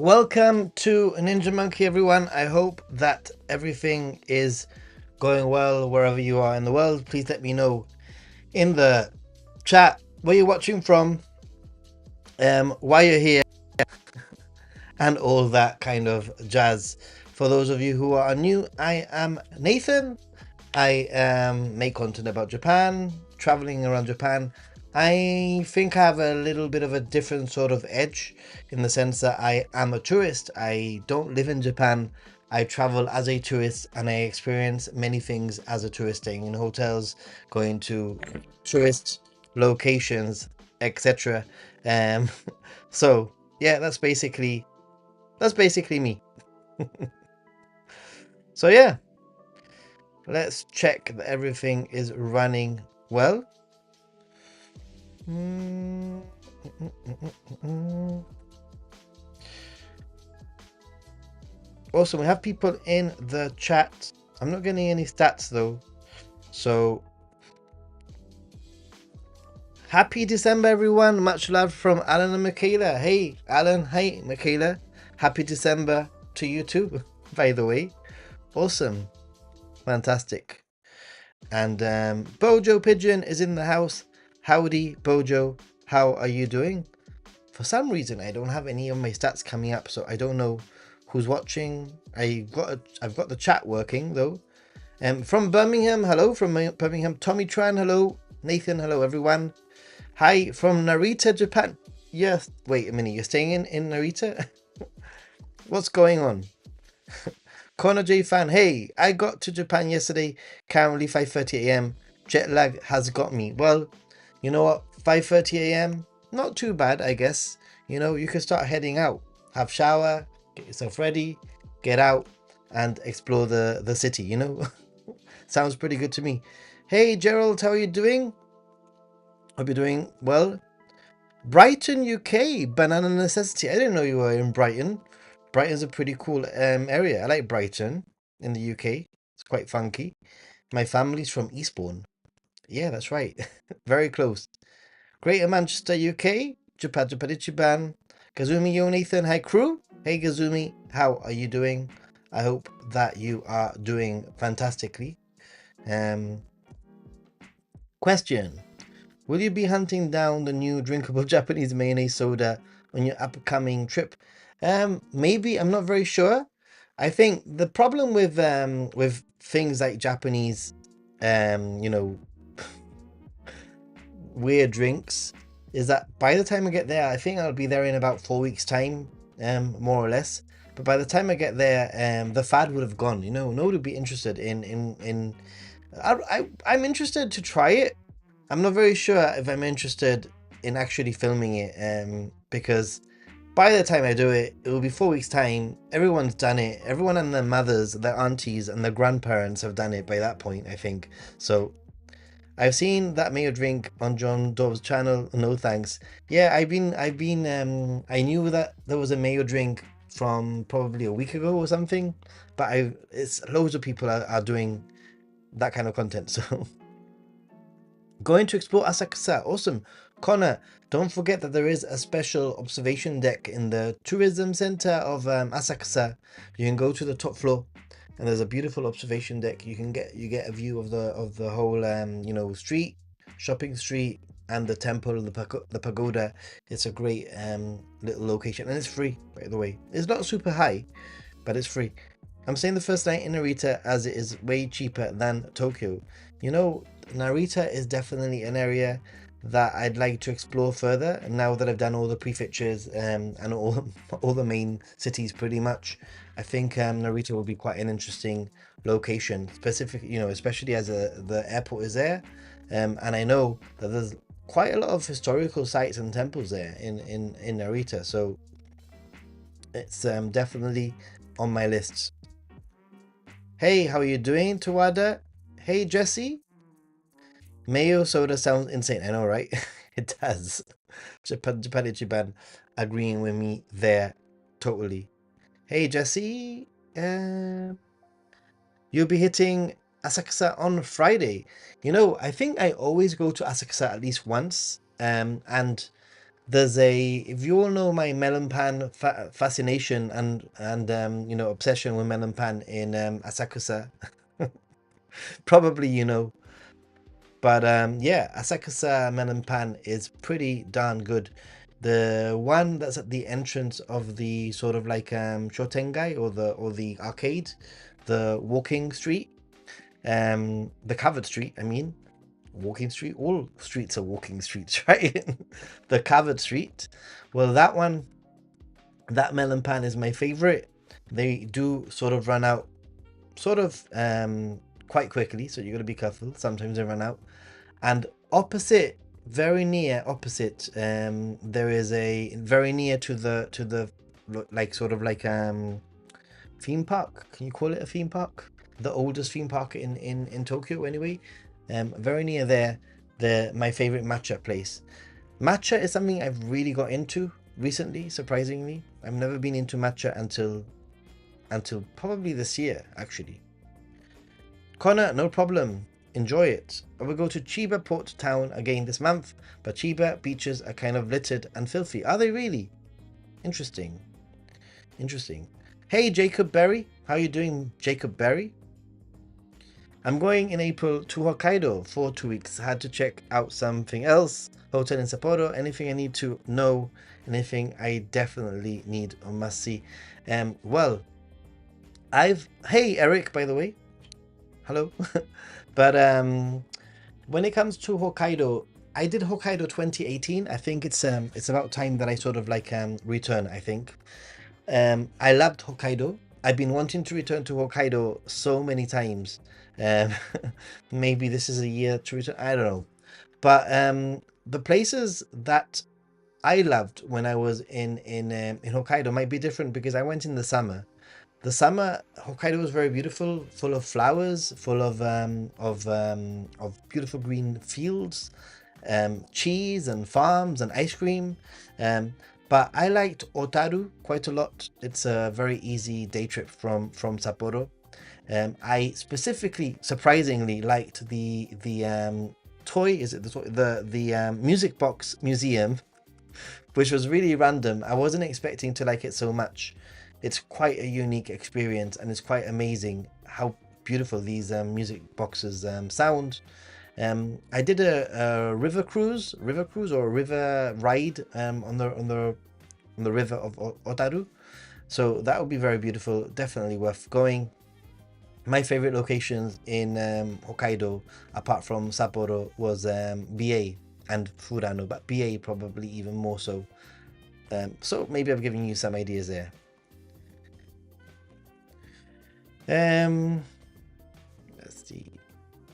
Welcome to Ninja Monkey, everyone. I hope that everything is going well wherever you are in the world. Please let me know in the chat where you're watching from, why you're here, and all that kind of jazz. For those of you who are new, I am Nathan. I make content about Japan, traveling around Japan. I think I have a little bit of a different sort of edge in the sense that I am a tourist. I don't live in Japan. I travel as a tourist and I experience many things as a tourist, staying in hotels, going to tourist locations, etc. Um, so yeah, that's basically me. So yeah, let's check that everything is running well. Awesome, we have people in the chat. I'm not getting any stats though. So happy December, everyone. Much love from Alan and Michaela. Hey, Alan. Hey, Michaela. Happy December to you too, by the way. Awesome. Fantastic. And Bojo Pigeon is in the house. Howdy, Bojo. How are you doing? For some reason, I don't have any of my stats coming up, so I don't know who's watching. I've got the chat working though. From Birmingham, hello. From Birmingham, Tommy Tran, hello. Nathan, hello everyone. Hi from Narita, Japan. Yes, wait a minute. You're staying in Narita? What's going on? Connor J fan, hey, I got to Japan yesterday, currently 5:30 a.m. Jet lag has got me. Well, you know what? 5:30 a.m. Not too bad, I guess. You know, you can start heading out. Have shower, get yourself ready, get out and explore the city, you know? Sounds pretty good to me. Hey Gerald, how are you doing? Hope you're doing well. Brighton, UK, Banana Necessity. I didn't know you were in Brighton. Brighton's a pretty cool area. I like Brighton in the UK. It's quite funky. My family's from Eastbourne. Yeah, that's right. Very close. Greater Manchester, UK. Japan, Japan, Ichiban. Gazumi, Yo, Nathan. Hi, crew. Hey, Gazumi. How are you doing? I hope that you are doing fantastically. Question. Will you be hunting down the new drinkable Japanese mayonnaise soda on your upcoming trip? Maybe. I'm not very sure. I think the problem with things like Japanese, you know, weird drinks is that by the time I get there, I think I'll be there in about 4 weeks' time, more or less. But by the time I get there, the fad would have gone. You know, nobody would be interested in. I'm interested to try it. I'm not very sure if I'm interested in actually filming it, because by the time I do it, it will be 4 weeks' time. Everyone's done it. Everyone and their mothers, their aunties, and their grandparents have done it by that point, I think. So I've seen that mayo drink on John Dove's channel. No thanks. Yeah, I knew that there was a mayo drink from probably a week ago or something, but it's loads of people are doing that kind of content. So going to explore Asakusa. Awesome. Connor, don't forget that there is a special observation deck in the tourism center of Asakusa. You can go to the top floor and there's a beautiful observation deck. You get a view of the whole street, shopping street, and the temple, the pagoda. It's a great little location and it's free, by the way. It's not super high, but it's free. I'm staying the first night in Narita as it is way cheaper than Tokyo. You know, Narita is definitely an area that I'd like to explore further now that I've done all the prefectures and all the main cities pretty much. I think Narita will be quite an interesting location, especially as the airport is there, and I know that there's quite a lot of historical sites and temples there in Narita, so it's definitely on my list. Hey, how are you doing, Tawada? Hey, Jesse. Mayo soda sounds insane. I know, right? It does. Japan agreeing with me there. Totally. Hey, Jesse. You'll be hitting Asakusa on Friday. You know, I think I always go to Asakusa at least once. And There's a, if you all know my melon pan fascination and obsession with melon pan in Asakusa, probably But yeah, Asakusa melon pan is pretty darn good. The one that's at the entrance of the sort of like Shotengai or the arcade, the walking street, the covered street, I mean, walking street. All streets are walking streets, right? The covered street. Well, that one, that melon pan is my favorite. They do sort of run out, sort of quite quickly, so you got to be careful. Sometimes they run out. And opposite, very near opposite, there is a very near to the like sort of like theme park. Can you call it a theme park? The oldest theme park in Tokyo, anyway. Very near there, my favorite matcha place. Matcha is something I've really got into recently. Surprisingly, I've never been into matcha until probably this year, actually. Connor, no problem. Enjoy it. I will go to Chiba Port Town again this month, but Chiba beaches are kind of littered and filthy. Are they really? Interesting. Interesting. Hey, Jacob Berry. How are you doing, Jacob Berry? I'm going in April to Hokkaido for 2 weeks. Had to check out something else. Hotel in Sapporo. Anything I need to know? Anything I definitely need or must see? Well, hey Eric, by the way. Hello. But when it comes to Hokkaido, I did Hokkaido 2018. I think it's about time that I sort of like return, I think. I loved Hokkaido. I've been wanting to return to Hokkaido so many times. Um, maybe this is a year to return. I don't know. But the places that I loved when I was in Hokkaido might be different because I went in the summer. The summer, Hokkaido was very beautiful, full of flowers, full of beautiful green fields, cheese and farms and ice cream. But I liked Otaru quite a lot. It's a very easy day trip from Sapporo. I specifically, surprisingly, liked the toy. Is it the toy? The music box museum, which was really random. I wasn't expecting to like it so much. It's quite a unique experience, and it's quite amazing how beautiful these music boxes sound. I did a river cruise or a river ride on the river of Otaru, so that would be very beautiful. Definitely worth going. My favorite locations in Hokkaido, apart from Sapporo, was BA and Furano, but BA probably even more so. So maybe I've given you some ideas there. Let's see.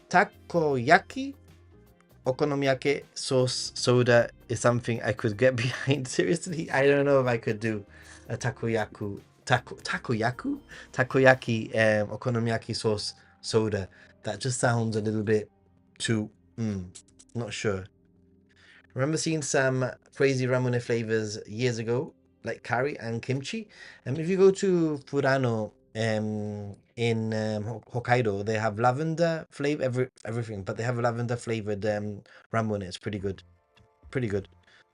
Takoyaki, okonomiyaki sauce soda is something I could get behind. Seriously, I don't know if I could do a takoyaki, okonomiyaki sauce soda. That just sounds a little bit too. Not sure. Remember seeing some crazy ramune flavors years ago, like curry and kimchi. And if you go to Furano, in Hokkaido, they have lavender flavor everything, but they have a lavender flavored ramen. It's pretty good, pretty good.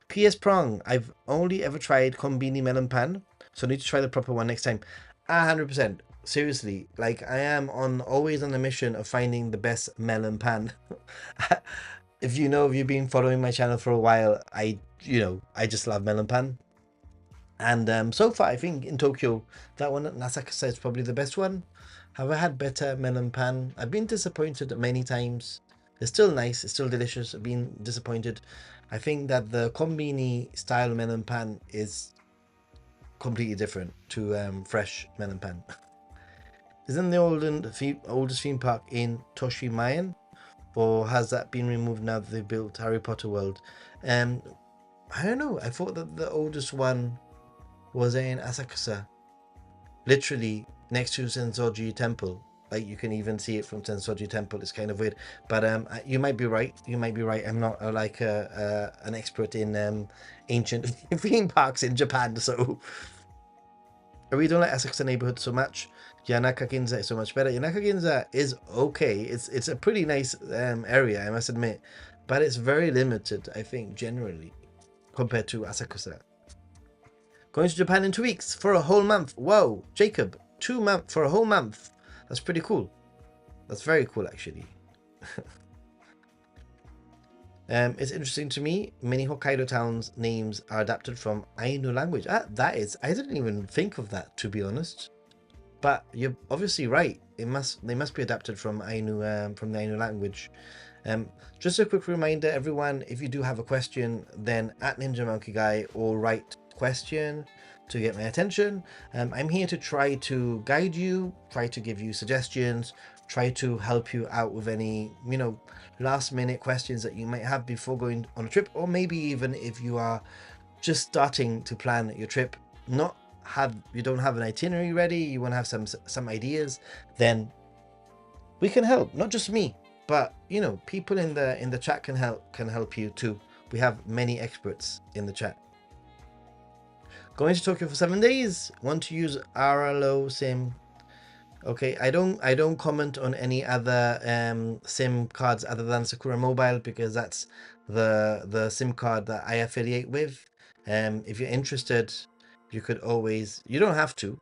PS Prong, I've only ever tried Konbini melon pan, so I need to try the proper one next time. 100%. Seriously, like I am always on a mission of finding the best melon pan. If you've been following my channel for a while, I just love melon pan. And so far, I think in Tokyo, that one at Asakusa is probably the best one. Have I had better melon pan? I've been disappointed many times. It's still nice, it's still delicious. I've been disappointed. I think that the Konbini style melon pan is completely different to fresh melon pan. Isn't the oldest theme park in Toshimayan? Or has that been removed now that they built Harry Potter World? I don't know. I thought that the oldest one was in Asakusa, literally next to Sensoji Temple. Like you can even see it from Sensoji Temple. It's kind of weird, but you might be right. You might be right. I'm not an expert in ancient theme parks in Japan, so I really don't like Asakusa neighborhood so much. Yanaka Ginza is so much better. Yanaka Ginza is okay. It's a pretty nice area, I must admit, but it's very limited, I think, generally. compared to Asakusa. Going to Japan in 2 weeks for a whole month. Whoa, Jacob, 2 months for a whole month. That's pretty cool. That's very cool, actually. It's interesting to me. Many Hokkaido towns' names are adapted from Ainu language. I didn't even think of that, to be honest. But you're obviously right. They must be adapted from Ainu, from the Ainu language. Just a quick reminder, everyone, if you do have a question, then at Ninja Monkey Guy or write question to get my attention. I'm here to try to guide you, try to give you suggestions, try to help you out with any, last minute questions that you might have before going on a trip, or maybe even if you are just starting to plan your trip, you don't have an itinerary ready, you want to have some ideas, then we can help. Not just me, but people in the chat can help you too. We have many experts in the chat. Going to Tokyo for 7 days. Want to use Aralo SIM. Okay, I don't comment on any other SIM cards other than Sakura Mobile, because that's the SIM card that I affiliate with. If you're interested, you don't have to,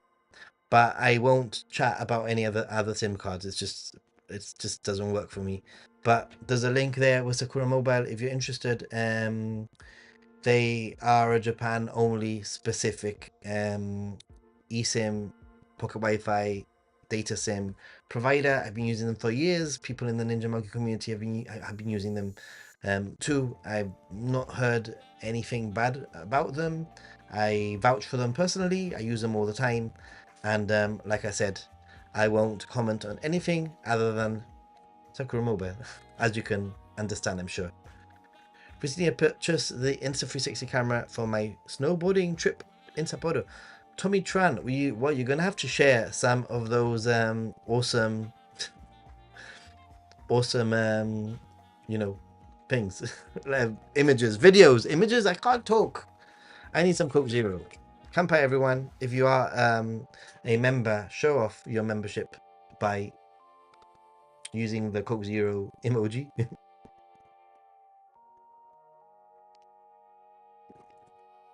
but I won't chat about any other SIM cards. It just doesn't work for me. But there's a link there with Sakura Mobile if you're interested. They are a Japan only specific eSIM, pocket Wi-Fi, data SIM provider. I've been using them for years. People in the Ninja Monkey community have been using them too. I've not heard anything bad about them. I vouch for them personally. I use them all the time, and like I said, I won't comment on anything other than Sakura Mobile, as you can understand, I'm sure. Recently, I purchased the Insta360 camera for my snowboarding trip in Sapporo. Tommy Tran, you're gonna have to share some of those awesome, things, images. I can't talk. I need some Coke Zero. Kampai, everyone. If you are a member, show off your membership by using the Coke Zero emoji.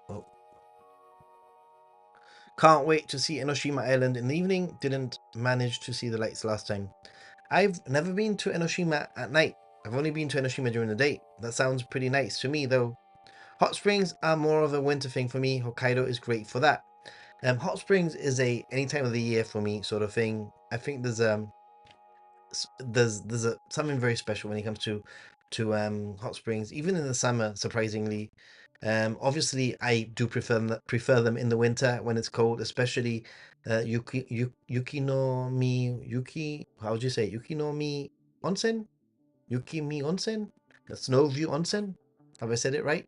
Oh. Can't wait to see Enoshima Island in the evening. Didn't manage to see the lights last time. I've never been to Enoshima at night. I've only been to Enoshima during the day. That sounds pretty nice to me, though. Hot springs are more of a winter thing for me. Hokkaido is great for that. Hot springs is any time of the year for me sort of thing. I think there's something very special when it comes to hot springs, even in the summer, surprisingly. Obviously, I do prefer them in the winter when it's cold, especially Yuki no Mi Yuki. How would you say Yuki no Mi Onsen? Yuki Mi Onsen? The Snow View Onsen? Have I said it right?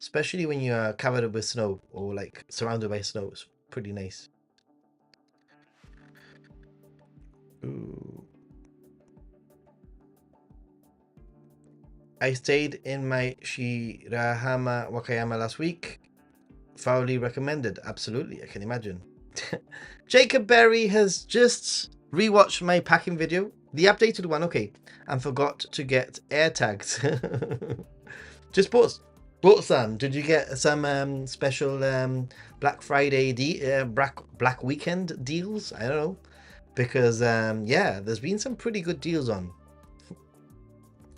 Especially when you are covered with snow or like surrounded by snow, it's pretty nice. Ooh. I stayed in my Shirahama Wakayama last week. Thoroughly recommended. Absolutely, I can imagine. Jacob Berry has just rewatched my packing video, the updated one, okay, and forgot to get air tags. Just bought some. Did you get some special Black Friday Black Weekend deals? I don't know, because yeah, there's been some pretty good deals on.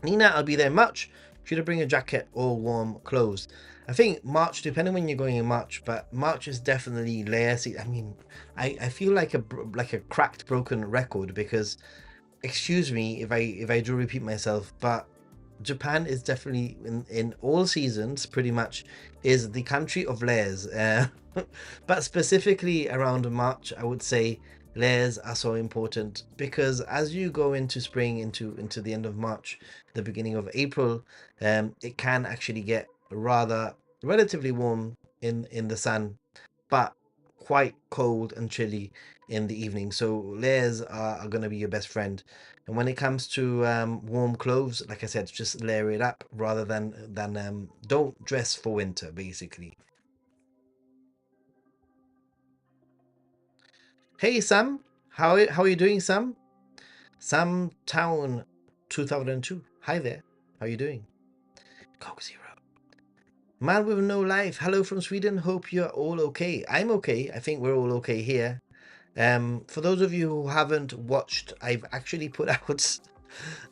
Nina, I'll be there in March. Should I bring a jacket or warm clothes? I think March, depending when you're going in March, but March is definitely layer season. I mean, I feel like a cracked, broken record, because, excuse me if I do repeat myself, but Japan is definitely in all seasons pretty much is the country of layers. But specifically around March, I would say layers are so important, because as you go into spring, into the end of March, the beginning of April, it can actually get relatively warm in the sun, but quite cold and chilly in the evening. So layers are going to be your best friend. And when it comes to warm clothes, like I said, just layer it up rather than don't dress for winter, basically. Hey Sam, how are you doing, Sam? Sam Town 2002. Hi there. How are you doing? Coke Zero. Man with no life. Hello from Sweden. Hope you're all okay. I'm okay. I think we're all okay here. For those of you who haven't watched, I've actually put out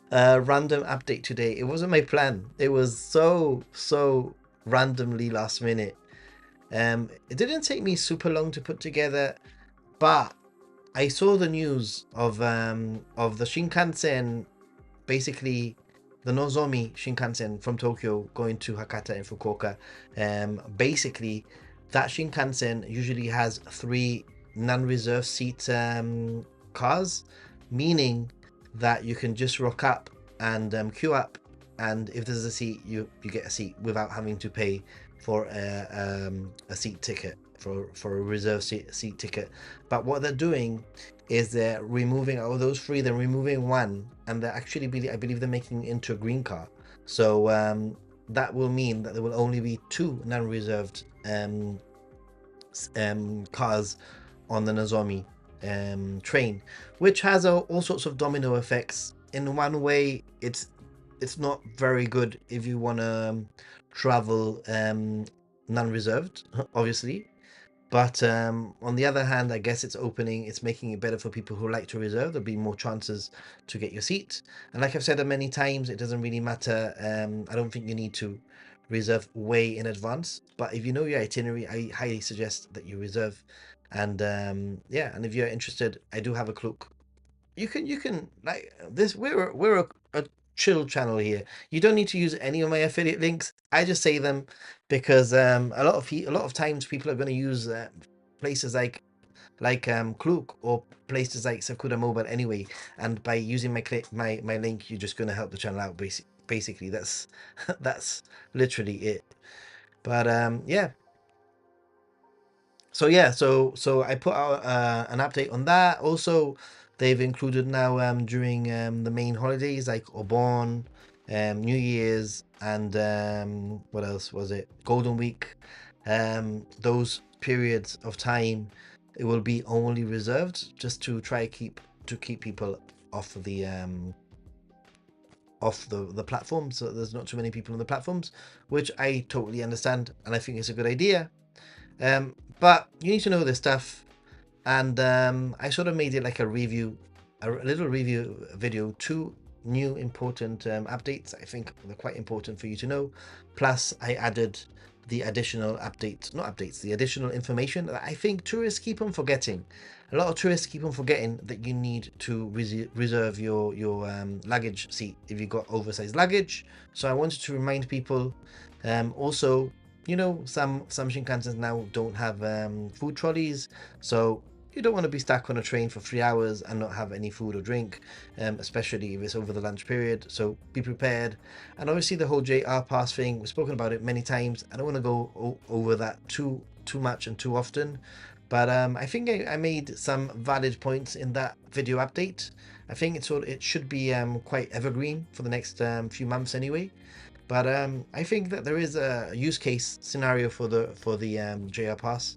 a random update today. It wasn't my plan. It was so randomly last minute. It didn't take me super long to put together, but I saw the news of the Shinkansen, basically the Nozomi Shinkansen from Tokyo going to Hakata and Fukuoka. Basically, that Shinkansen usually has three non-reserved seat cars, meaning that you can just rock up and queue up, and if there's a seat, you get a seat without having to pay for a seat ticket, for a reserved seat ticket. But what they're doing is they're removing out of those three, they're removing one, and they're actually, I believe they're making it into a green car. So that will mean that there will only be two non-reserved cars on the Nozomi train, which has all sorts of domino effects. In one way, it's not very good if you want to travel non-reserved, obviously. But on the other hand, I guess it's making it better for people who like to reserve. There'll be more chances to get your seat. And like I've said many times, it doesn't really matter. I don't think you need to reserve way in advance. But if you know your itinerary, I highly suggest that you reserve. And yeah, and if you're interested, I do have a cloak. You can like this. We're a chill channel here. You don't need to use any of my affiliate links. I just say them because a lot of times people are going to use places like Klook or places like Sakura Mobile anyway, and by using my link, you're just going to help the channel out. Basically, that's that's literally it. But yeah, so yeah, so I put out an update on that. Also, they've included now during the main holidays like Obon, New Year's, and what else was it? Golden Week. Those periods of time, it will be only reserved just to try to keep people off the platform, so there's not too many people on the platforms, which I totally understand, and I think it's a good idea. But you need to know this stuff, and I sort of made it like a little review video. Two new important updates. I think they're quite important for you to know. Plus, I added the additional updates, not updates, the additional information that I think tourists keep on forgetting. A lot of tourists keep on forgetting that you need to reserve your luggage seat if you got oversized luggage. So I wanted to remind people. Also, you know, some Shinkansens now don't have food trolleys, so you don't want to be stuck on a train for 3 hours and not have any food or drink, especially if it's over the lunch period. So be prepared. And obviously the whole JR pass thing, we've spoken about it many times. I don't want to go over that too much and too often, but I think I made some valid points in that video update. I think it should be quite evergreen for the next few months anyway. But I think that there is a use case scenario for the JR Pass,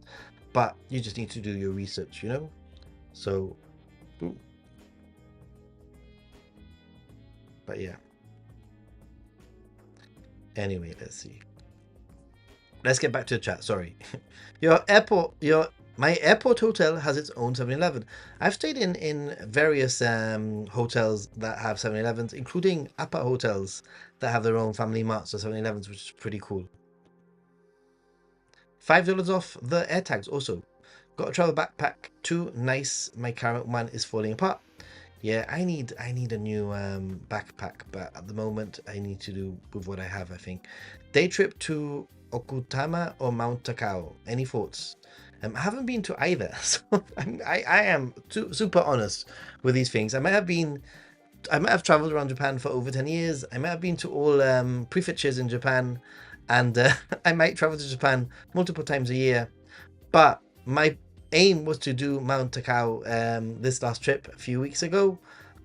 but you just need to do your research, you know. So, ooh, but yeah. Anyway, let's see. Let's get back to the chat. Sorry, your my airport hotel has its own 7-Eleven. I've stayed in various hotels that have 7-Elevens, including upper hotels that have their own family marts or 7-Elevens, which is pretty cool. $5 off the AirTags also. Got a travel backpack too. Nice. My current one is falling apart. Yeah, I need a new backpack, but at the moment I need to do with what I have, I think. Day trip to Okutama or Mount Takao. Any thoughts? I haven't been to either, so I am super honest with these things. I might have traveled around Japan for over 10 years. I might have been to all prefectures in Japan, and I might travel to Japan multiple times a year. But my aim was to do Mount Takao this last trip a few weeks ago,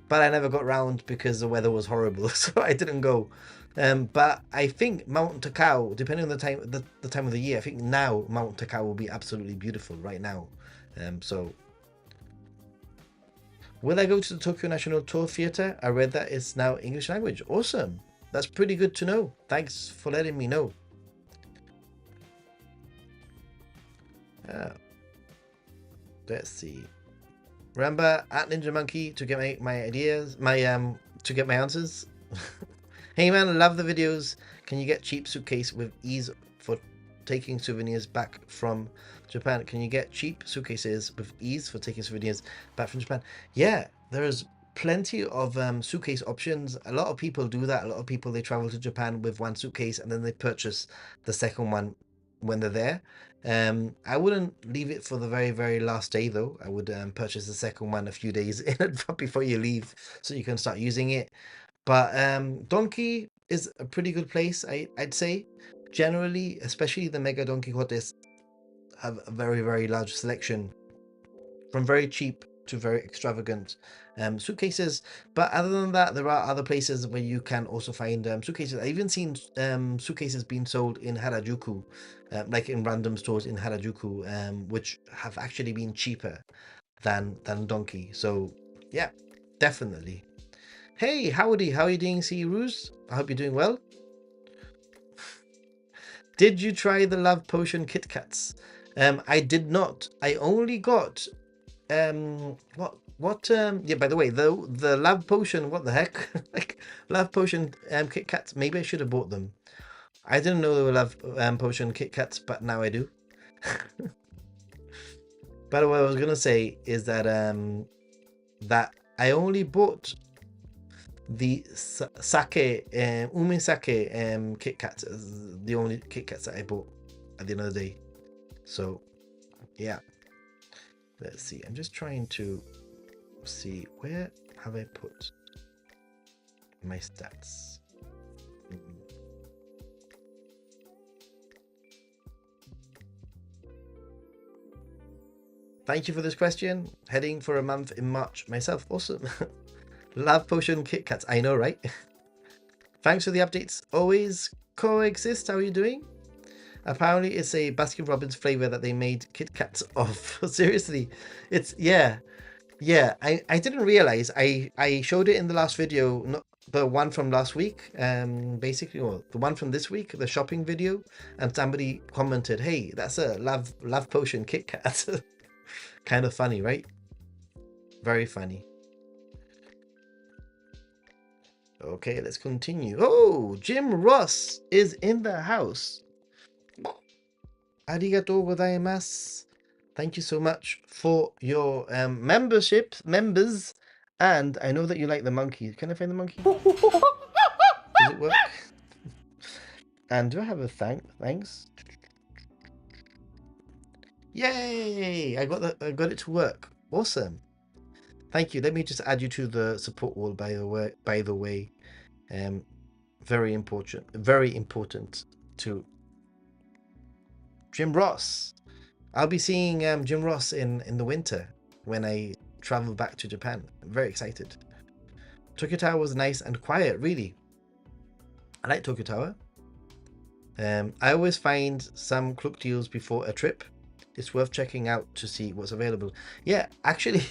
but I never got round because the weather was horrible, so I didn't go. But I think Mount Takao, depending on the time of the year, I think now Mount Takao will be absolutely beautiful right now. So will I go to the Tokyo National Tour Theatre? I read that it's now English language. Awesome. That's pretty good to know. Thanks for letting me know. Let's see. Remember at Ninja Monkey to get my ideas, to get my answers. Hey man, love the videos. Can you get cheap suitcase with ease for taking souvenirs back from Japan? Can you get cheap suitcases with ease for taking souvenirs back from Japan? Yeah, there is plenty of suitcase options. A lot of people do that. A lot of people, they travel to Japan with one suitcase and then they purchase the second one when they're there. I wouldn't leave it for the very, very last day though. I would purchase the second one a few days in advance before you leave so you can start using it. But Donkey is a pretty good place, I'd say. Generally, especially the Mega Don Quixotes have a very, very large selection from very cheap to very extravagant suitcases. But other than that, there are other places where you can also find suitcases. I've even seen suitcases being sold in Harajuku, like in random stores in Harajuku, which have actually been cheaper than Donkey. So yeah, definitely. Hey, howdy, how are you doing, C. Ruse? I hope you're doing well. Did you try the Love Potion Kit Kats? I did not. I only got yeah, by the way, the Love Potion, what the heck? Like Love Potion Kit Kats, maybe I should have bought them. I didn't know there were Love Potion Kit Kats, but now I do. But what I was gonna say is that that I only bought the sake umi sake Kit Kats, the only Kit Kats that I bought at the end of the day. So yeah, let's see. I'm just trying to see where have I put my stats. Thank you for this question. Heading for a month in March myself. Awesome. Love Potion Kit Kats. I know, right? Thanks for the updates. Always coexist. How are you doing? Apparently, it's a Baskin Robbins flavor that they made Kit Kats of. Seriously, it's yeah. I didn't realize. I showed it in the last video, not the one from last week. Basically, or the one from this week, the shopping video, and somebody commented, "Hey, that's a love potion Kit Kat." Kind of funny, right? Very funny. Okay, let's continue. Oh, Jim Ross is in the house. Arigatou gozaimasu. Thank you so much for your members. And I know that you like the monkey. Can I find the monkey? Does it work? And do I have a thanks? Yay! I got it to work. Awesome. Thank you. Let me just add you to the support wall. By the way, very important to Jim Ross. I'll be seeing Jim Ross in the winter when I travel back to Japan. I'm very excited. Tokyo Tower was nice and quiet, really. I like Tokyo Tower. I always find some cloak deals before a trip. It's worth checking out to see what's available. Yeah, actually,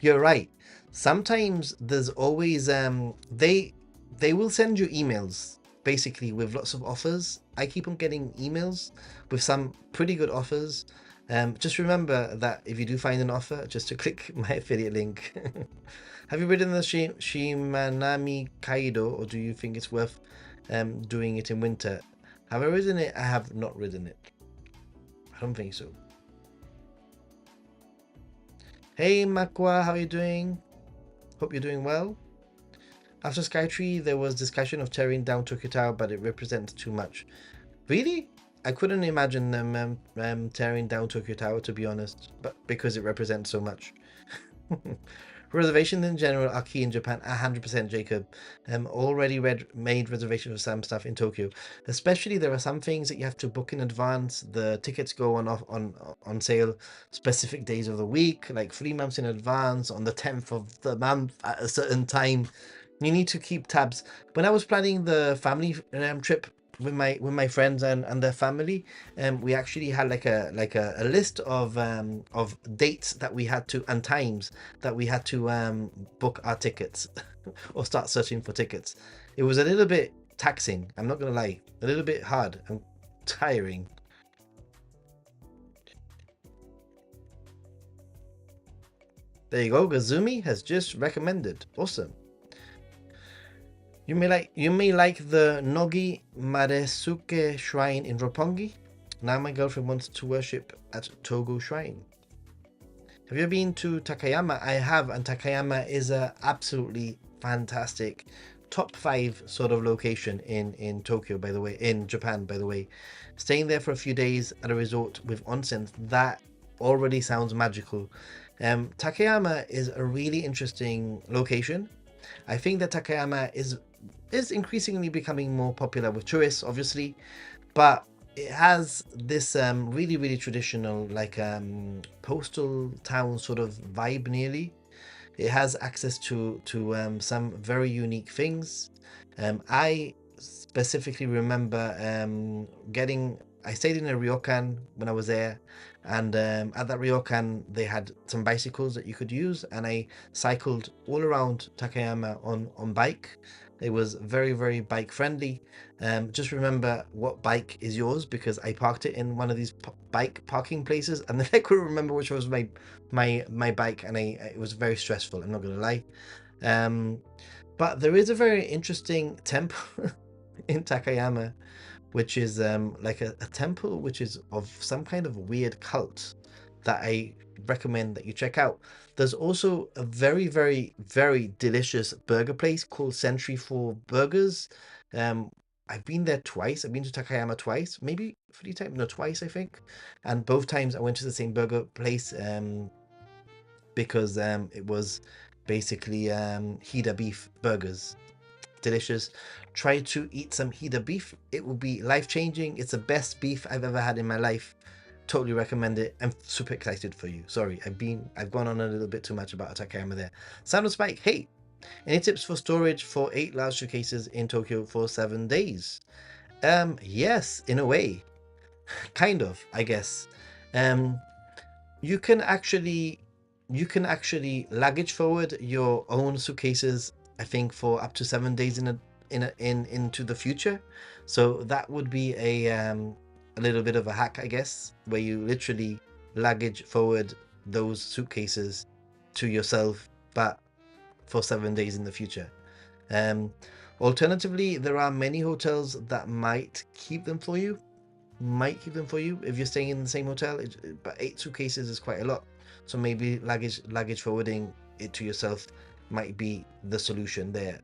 you're right. Sometimes there's always they will send you emails basically with lots of offers. I keep on getting emails with some pretty good offers. Just remember that if you do find an offer, just to click my affiliate link. Have you ridden the Shimanami Kaido, or do you think it's worth doing it in winter? Have I ridden it? I have not ridden it. I don't think so. Hey Makwa, how are you doing? Hope you're doing well. After Skytree, there was discussion of tearing down Tokyo Tower, but it represents too much. Really? I couldn't imagine them tearing down Tokyo Tower, to be honest, but because it represents so much. Reservations in general are key in Japan. 100%, Jacob. Already made reservations for some stuff in Tokyo. Especially, there are some things that you have to book in advance. The tickets go on sale specific days of the week, like 3 months in advance, on the 10th of the month at a certain time. You need to keep tabs. When I was planning the family trip with my friends and their family, we actually had like a list of dates that we had to, and times that we had to book our tickets or start searching for tickets. It was a little bit taxing, I'm not gonna lie, a little bit hard and tiring. There you go. Gazumi has just recommended. Awesome. You may like the Nogi Maresuke Shrine in Roppongi. Now my girlfriend wants to worship at Togo Shrine. Have you been to Takayama? I have, and Takayama is a absolutely fantastic top 5 sort of location in Tokyo, by the way, in Japan, by the way. Staying there for a few days at a resort with onsen, that already sounds magical. Takayama is a really interesting location. I think that Takayama is increasingly becoming more popular with tourists, obviously, but it has this really traditional, like postal town sort of vibe nearly. It has access to some very unique things. I specifically remember I stayed in a ryokan when I was there, and at that ryokan they had some bicycles that you could use, and I cycled all around Takayama on bike. It was very bike friendly. Just remember what bike is yours, because I parked it in one of these bike parking places, and then I couldn't remember which was my bike, and it was very stressful, I'm not gonna lie. But there is a very interesting temple in Takayama, which is like a temple which is of some kind of weird cult that I recommend that you check out. There's also a very delicious burger place called Century for Burgers. I've been there twice. I've been to Takayama twice, maybe 3 times, no, twice I think, and both times I went to the same burger place because it was basically Hida beef burgers. Delicious. Try to eat some Hida beef. It will be life-changing. It's the best beef I've ever had in my life. Totally recommend it. I'm super excited for you. Sorry, I've gone on a little bit too much about Takayama there. Sound of Spike. Hey, any tips for storage for 8 large suitcases in Tokyo for 7 days? Yes, in a way. Kind of, I guess. Um, you can actually luggage forward your own suitcases, I think, for up to 7 days into the future. So that would be a little bit of a hack, I guess, where you literally luggage forward those suitcases to yourself, but for 7 days in the future. um Alternatively, there are many hotels that might keep them for you, if you're staying in the same hotel. But 8 suitcases is quite a lot, so maybe luggage forwarding it to yourself might be the solution there.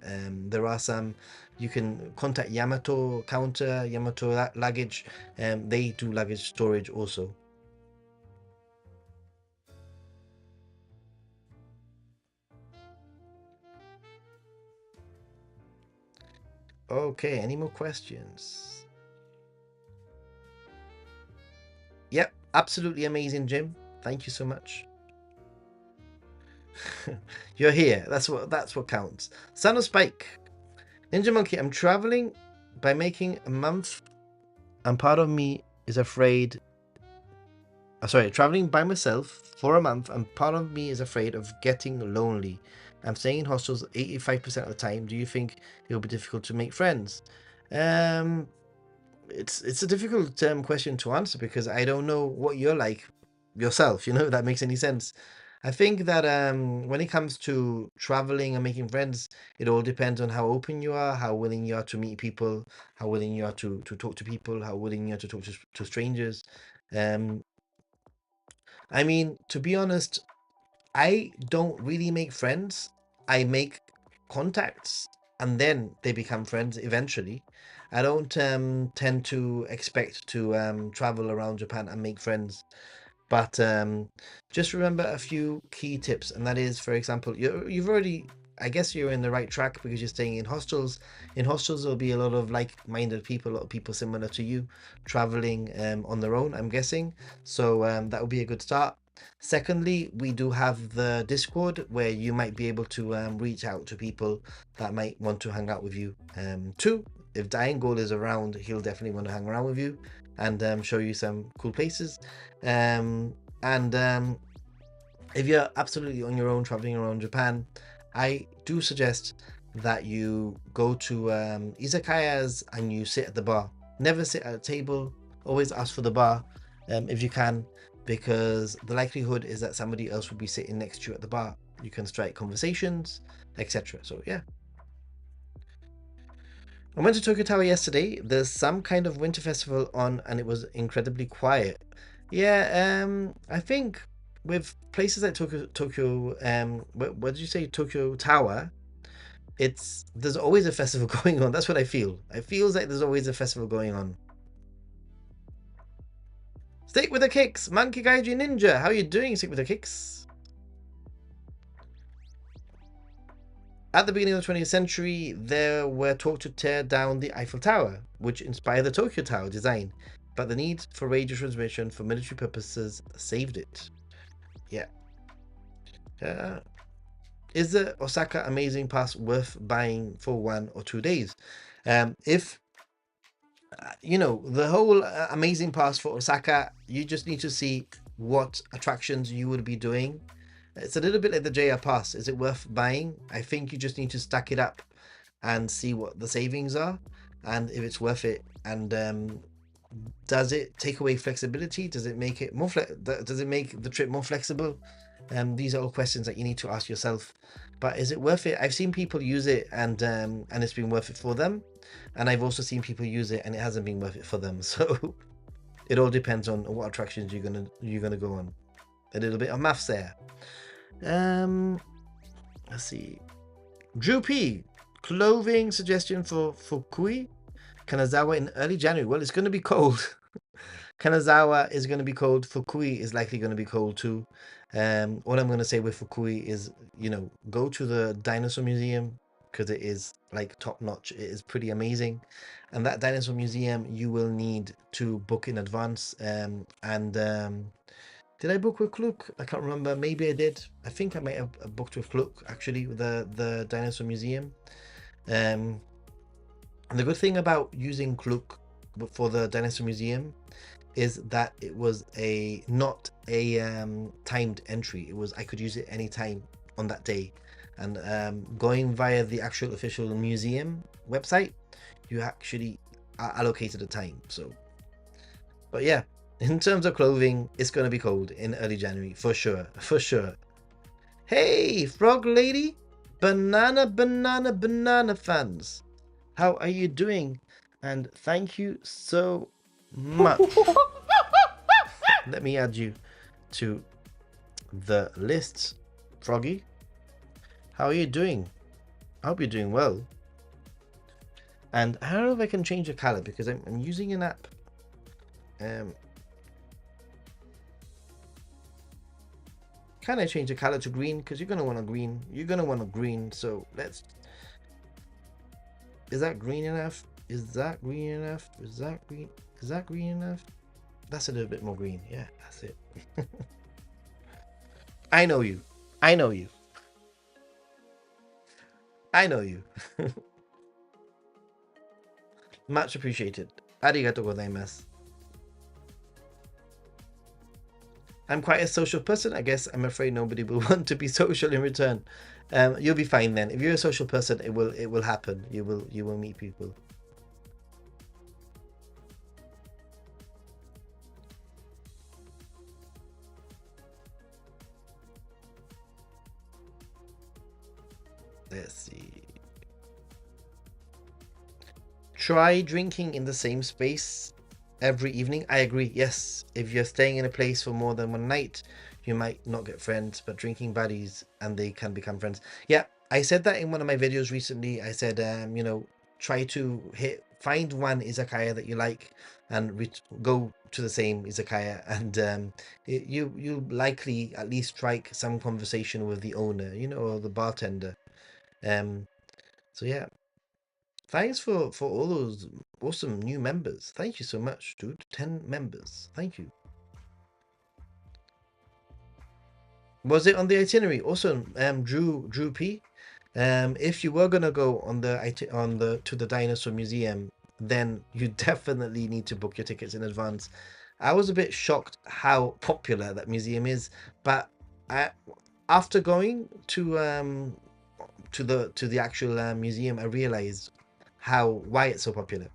There are some, you can contact Yamato counter, Yamato luggage, they do luggage storage also. Okay, any more questions? Yep, absolutely amazing, Jim. Thank you so much. You're here. That's what counts. Son of Spike. Ninja Monkey, I'm traveling by making a month, and part of me is afraid. Sorry, traveling by myself for a month, and part of me is afraid of getting lonely. I'm staying in hostels 85% of the time. Do you think it will be difficult to make friends? Um, it's a difficult question to answer, because I don't know what you're like yourself. If that makes any sense. I think that when it comes to traveling and making friends, it all depends on how open you are, how willing you are to meet people, how willing you are to talk to people, how willing you are to talk to strangers. Um, I mean, to be honest, I don't really make friends. I make contacts, and then they become friends eventually. I don't tend to expect to travel around Japan and make friends. But just remember a few key tips, and that is, for example, you've already, I guess you're in the right track because you're staying in hostels. In hostels, there'll be a lot of like-minded people, a lot of people similar to you, traveling on their own, I'm guessing. So that would be a good start. Secondly, we do have the Discord, where you might be able to reach out to people that might want to hang out with you. Two, if Diangol is around, he'll definitely want to hang around with you and show you some cool places. And if you're absolutely on your own traveling around Japan, I do suggest that you go to izakayas and you sit at the bar. Never sit at a table. Always ask for the bar if you can. because the likelihood is that somebody else will be sitting next to you at the bar. You can strike conversations, etc. So yeah. I went to Tokyo Tower yesterday. There's some kind of winter festival on, and it was incredibly quiet. Yeah, I think with places like Tokyo, what did you say, Tokyo Tower? There's always a festival going on. That's what I feel. It feels like there's always a festival going on. Stick with the kicks, Monkey Gaiji Ninja. How are you doing? Stick with the kicks. At the beginning of the 20th century, there were talks to tear down the Eiffel Tower, which inspired the Tokyo Tower design, but the need for radio transmission for military purposes saved it. Yeah. Is the Osaka Amazing Pass worth buying for 1 or 2 days? If the whole Amazing Pass for Osaka, you just need to see what attractions you would be doing. It's a little bit like the JR Pass. Is it worth buying? I think you just need to stack it up and see what the savings are and if it's worth it. And does it take away flexibility? Does it make it more does it make the trip more flexible? These are all questions that you need to ask yourself. But is it worth it? I've seen people use it and it's been worth it for them, and I've also seen people use it and it hasn't been worth it for them. So it all depends on what attractions you're gonna go on. A little bit of maths there. Let's see. Drew P. Clothing suggestion for Fukui Kanazawa in early January. Well, it's going to be cold. Kanazawa is going to be cold. Fukui is likely going to be cold too. All I'm going to say with Fukui is, go to the dinosaur museum because it is like top notch. It is pretty amazing. And that dinosaur museum, you will need to book in advance. Did I book with Klook? I can't remember. Maybe I did. I think I might have booked with Klook actually, with the dinosaur museum. And the good thing about using Klook for the dinosaur museum is that it was not a timed entry. I could use it anytime on that day. And going via the actual official museum website, you actually are allocated a time. So, but yeah. In terms of clothing, it's going to be cold in early January, for sure. For sure. Hey, Frog Lady! Banana fans! How are you doing? And thank you so much. Let me add you to the list, Froggy. How are you doing? I hope you're doing well. And I don't know if I can change the color because I'm using an app. Can I change the color to green? Because you're gonna want a green. You're gonna want a green. So let's. Is that green enough? Is that green enough? Is that green? Is that green enough? That's a little bit more green. Yeah, that's it. I know you. I know you. I know you. Much appreciated. Arigatou gozaimasu. I'm quite a social person. I guess I'm afraid nobody will want to be social in return. You'll be fine then. If you're a social person, it will happen. You will meet people. Let's see. Try drinking in the same space every evening. I agree. Yes, if you're staying in a place for more than one night, you might not get friends, but drinking buddies and they can become friends. Yeah, I said that in one of my videos recently. I said, try to find one izakaya that you like and go to the same izakaya, and you likely at least strike some conversation with the owner, or the bartender. So yeah. Thanks for all those awesome new members. Thank you so much, dude. 10 members. Thank you. Was it on the itinerary? Awesome. Drew P. If you were gonna go on to the dinosaur museum, then you definitely need to book your tickets in advance. I was a bit shocked how popular that museum is, but after going to the actual museum, I realized why it's so popular.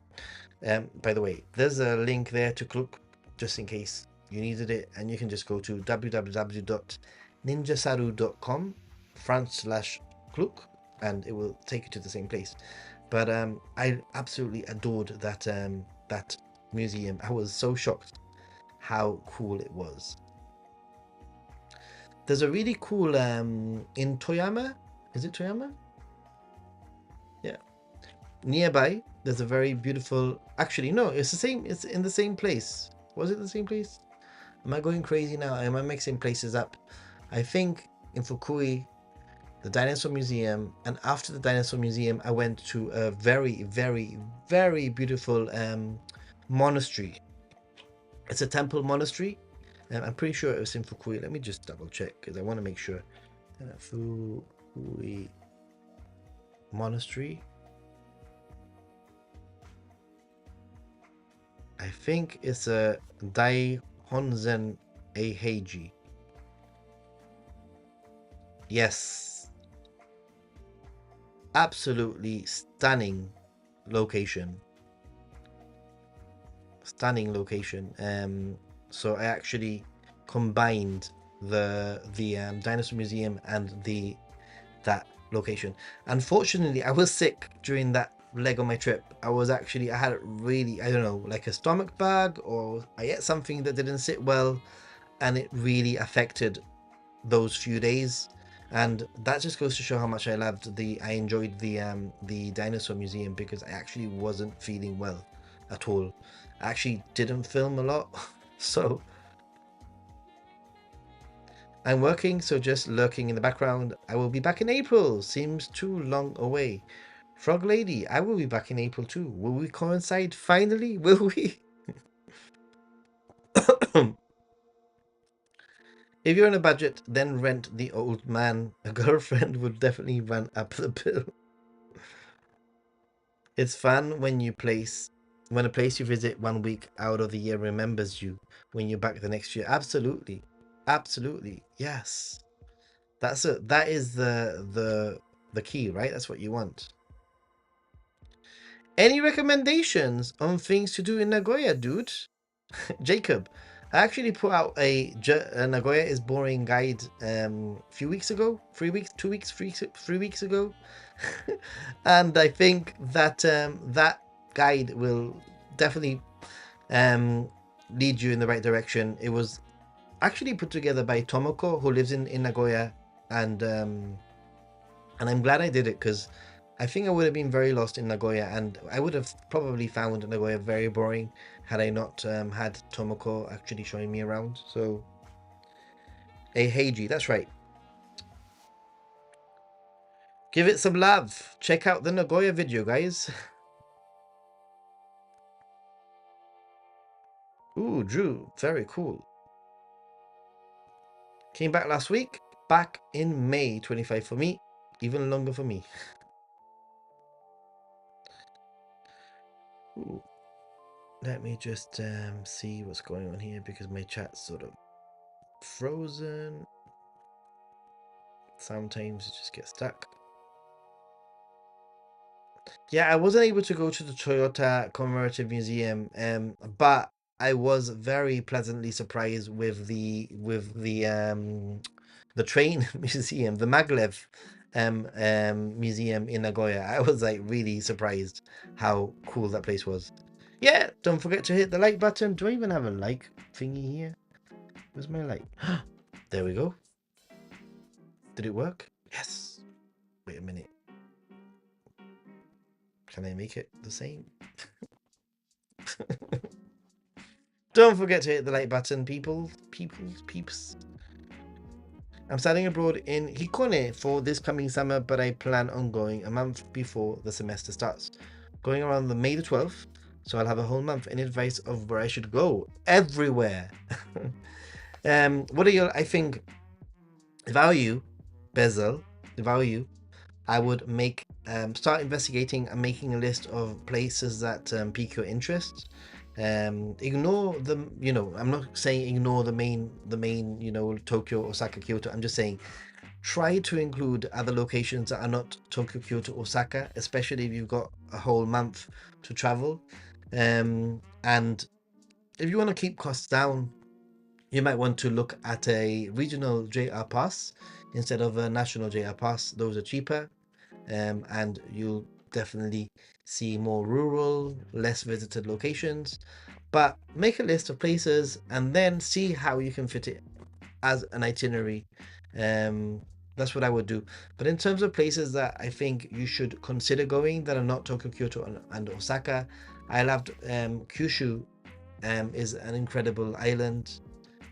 By the way, there's a link there to Klook, just in case you needed it, and you can just go to www.ninjasaru.com/Kluk, and it will take you to the same place. But I absolutely adored that museum. I was so shocked how cool it was. There's a really cool in Toyama. Is it Toyama? Yeah. Nearby, there's a very beautiful. Actually, no, it's the same. It's in the same place. Was it the same place? Am I going crazy now? Am I mixing places up? I think in Fukui, the dinosaur museum, and after the dinosaur museum, I went to a very, very, very beautiful monastery. It's a temple monastery. I'm pretty sure it was in Fukui. Let me just double check because I want to make sure. Fukui Monastery. I think it's a Daihonzen Eiheiji. Yes. Absolutely stunning location. Stunning location. So I actually combined the dinosaur museum and that location. Unfortunately, I was sick during that leg of my trip. I had really, I don't know, like a stomach bug, or I ate something that didn't sit well, and it really affected those few days. And that just goes to show how much I enjoyed the dinosaur museum, because I actually wasn't feeling well at all. I actually didn't film a lot, so I'm working, so just lurking in the background. I will be back in April. Seems too long away. Frog Lady, I will be back in April too. Will we coincide finally? Will we? If you're on a budget, then rent the old man. A girlfriend would definitely run up the bill. It's fun when a place you visit 1 week out of the year remembers you when you're back the next year. Absolutely. Absolutely. Yes. That is the key, right? That's what you want. Any recommendations on things to do in Nagoya, dude? Jacob, I actually put out a Nagoya is boring guide a few weeks ago, 3 weeks, 2 weeks, 3 weeks ago, and I think that guide will definitely um, lead you in the right direction. It was actually put together by Tomoko, who lives in Nagoya, and I'm glad I did it, because I think I would have been very lost in Nagoya, and I would have probably found Nagoya very boring had I not had Tomoko actually showing me around. So, a Heiji, that's right. Give it some love. Check out the Nagoya video, guys. Ooh, Drew, very cool. Came back last week, back in May 25 for me, even longer for me. Ooh. Let me just see what's going on here, because my chat's sort of frozen. Sometimes it just gets stuck. Yeah, I wasn't able to go to the Toyota Commemorative Museum, but I was very pleasantly surprised with the train museum, the Maglev museum in Nagoya. I was like really surprised how cool that place was. Yeah, don't forget to hit the like button. Do I even have a like thingy here? Where's my like? There we go. Did it work? Yes. Wait a minute. Can I make it the same? Don't forget to hit the like button, peeps. I'm studying abroad in Hikone for this coming summer, but I plan on going a month before the semester starts. Going around the May the 12th, so I'll have a whole month in advice of where I should go. Everywhere. What are your, I think, if I were you, Bezel, if I were you, I would start investigating and making a list of places that pique your interest. Ignore the, I'm not saying ignore the main, Tokyo, Osaka, Kyoto. I'm just saying try to include other locations that are not Tokyo, Kyoto, Osaka, especially if you've got a whole month to travel. And if you want to keep costs down, you might want to look at a regional JR pass instead of a national JR pass. Those are cheaper, and you'll definitely see more rural, less visited locations. But make a list of places and then see how you can fit it as an itinerary. Um, that's what I would do. But in terms of places that I think you should consider going that are not Tokyo, Kyoto, and Osaka, I loved Kyushu. Is an incredible island.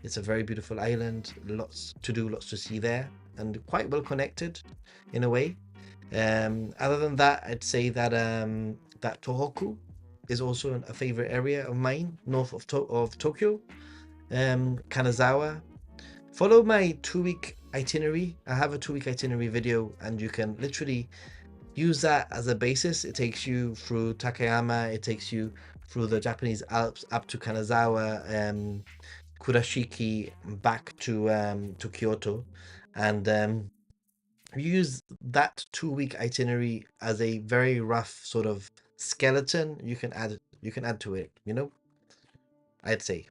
It's a very beautiful island. Lots to do, lots to see there, and quite well connected, in a way. Other than that, I'd say that that Tohoku is also a favorite area of mine, north of Tokyo. Kanazawa. Follow my 2 week itinerary. I have a 2 week itinerary video, and you can literally use that as a basis. It takes you through Takayama. It takes you through the Japanese Alps up to Kanazawa, Kurashiki, back to Kyoto, and use that 2 week itinerary as a very rough sort of skeleton. You can add to it. I'd say.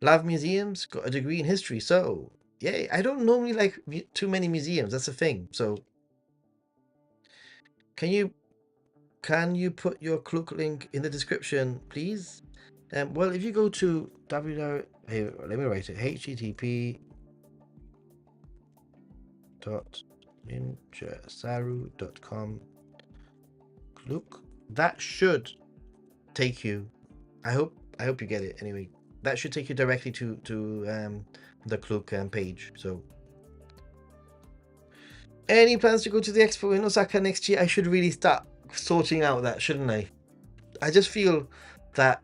Love museums. Got a degree in history, so yay. I don't normally like too many museums. That's the thing. So can you can you put your Klook link in the description, please? Well, if you go to here, let me write it. http://ninjasaru.com Klook. That should take you. I hope you get it anyway. That should take you directly to the Klook page. So, any plans to go to the Expo in Osaka next year? I should really start sorting out that, shouldn't I? I just feel that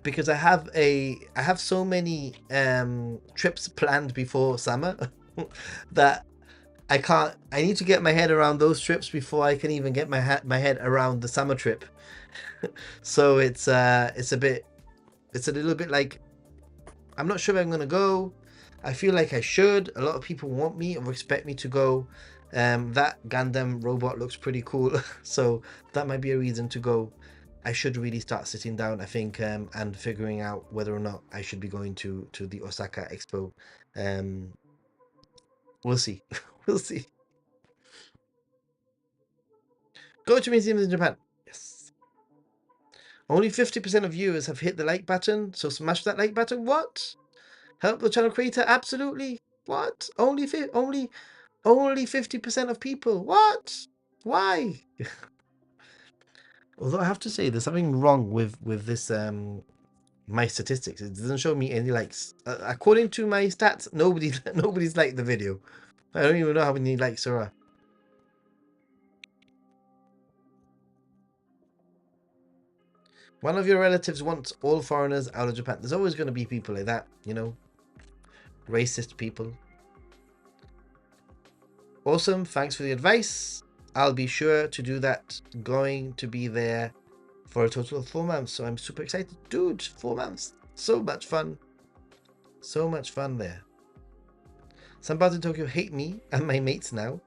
because I have so many trips planned before summer that I need to get my head around those trips before I can even get my head around the summer trip. So it's a little bit like I'm not sure if I'm gonna go. I feel like I should. A lot of people want me or expect me to go. That Gundam robot looks pretty cool, so that might be a reason to go. I should really start sitting down, I think, and figuring out whether or not I should be going to the Osaka Expo. Um, we'll see. We'll see. Go to museums in Japan. Yes. Only 50% of viewers have hit the like button, so smash that like button. What? Help the channel creator? Absolutely. What? Only 50% of people. What? Why? Although I have to say, there's something wrong with this my statistics. It doesn't show me any likes. According to my stats, nobody's liked the video. I don't even know how many likes there are. One of your relatives wants all foreigners out of Japan. There's always going to be people like that, racist people. Awesome. Thanks for the advice. I'll be sure to do that. Going to be there for a total of 4 months, so I'm super excited. Dude, 4 months. So much fun. So much fun there. Some bars in Tokyo hate me and my mates now.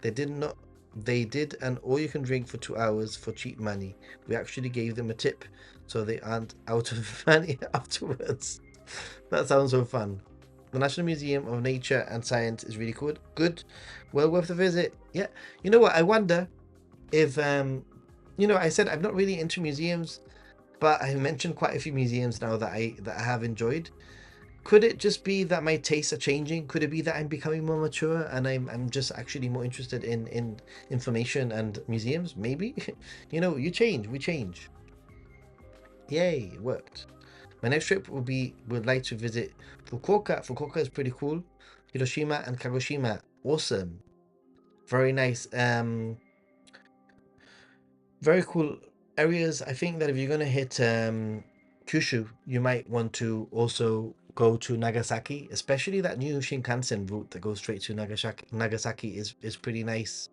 They did an all-you-can-drink for 2 hours for cheap money. We actually gave them a tip, so they aren't out of money afterwards. That sounds so fun. The National Museum of Nature and Science is really good. Good. Well worth a visit. Yeah. You know what? I wonder if I said I'm not really into museums, but I mentioned quite a few museums now that I have enjoyed. Could it just be that my tastes are changing? Could it be that I'm becoming more mature and I'm just actually more interested in information and museums? Maybe. You change, we change. Yay, it worked. My next trip would like to visit Fukuoka. Fukuoka is pretty cool. Hiroshima and Kagoshima. Awesome. Very nice. Very cool areas. I think that if you're gonna hit Kyushu, you might want to also go to Nagasaki, especially that new Shinkansen route that goes straight to Nagasaki. Nagasaki is pretty nice.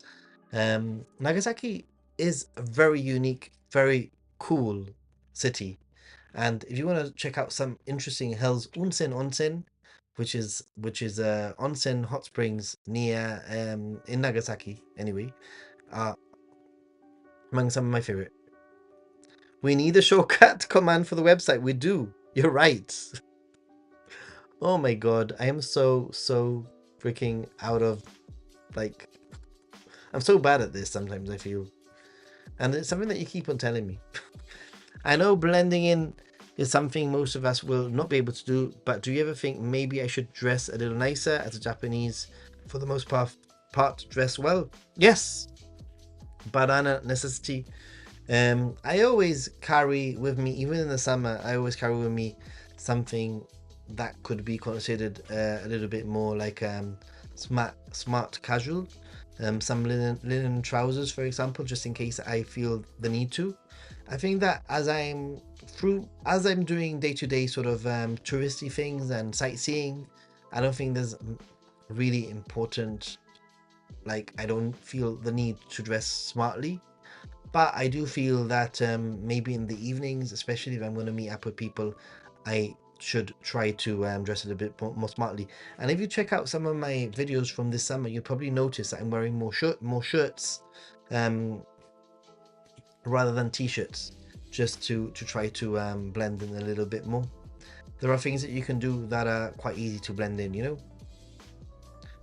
Nagasaki is a very unique, very cool city. And if you want to check out some interesting hills, onsen, which is onsen hot springs near in Nagasaki anyway, are among some of my favorite. We need a shortcut command for the website. We do. You're right. Oh my god, I am so freaking out of, like, I'm so bad at this sometimes, I feel. And it's something that you keep on telling me. I know blending in is something most of us will not be able to do, but do you ever think maybe I should dress a little nicer as a Japanese, for the most part dress well? Yes, banana necessity. I always carry with me, even in the summer, I always carry with me something that could be considered a little bit more like smart casual. Some linen trousers, for example, just in case I feel the need to. I think that as I'm doing day to day sort of touristy things and sightseeing, I don't think there's really important. Like, I don't feel the need to dress smartly, but I do feel that maybe in the evenings, especially if I'm going to meet up with people, I should try to dress a little bit more smartly. And if you check out some of my videos from this summer, you'll probably notice that I'm wearing more shirts, um, rather than t-shirts, just to try to blend in a little bit more. There are things that you can do that are quite easy to blend in,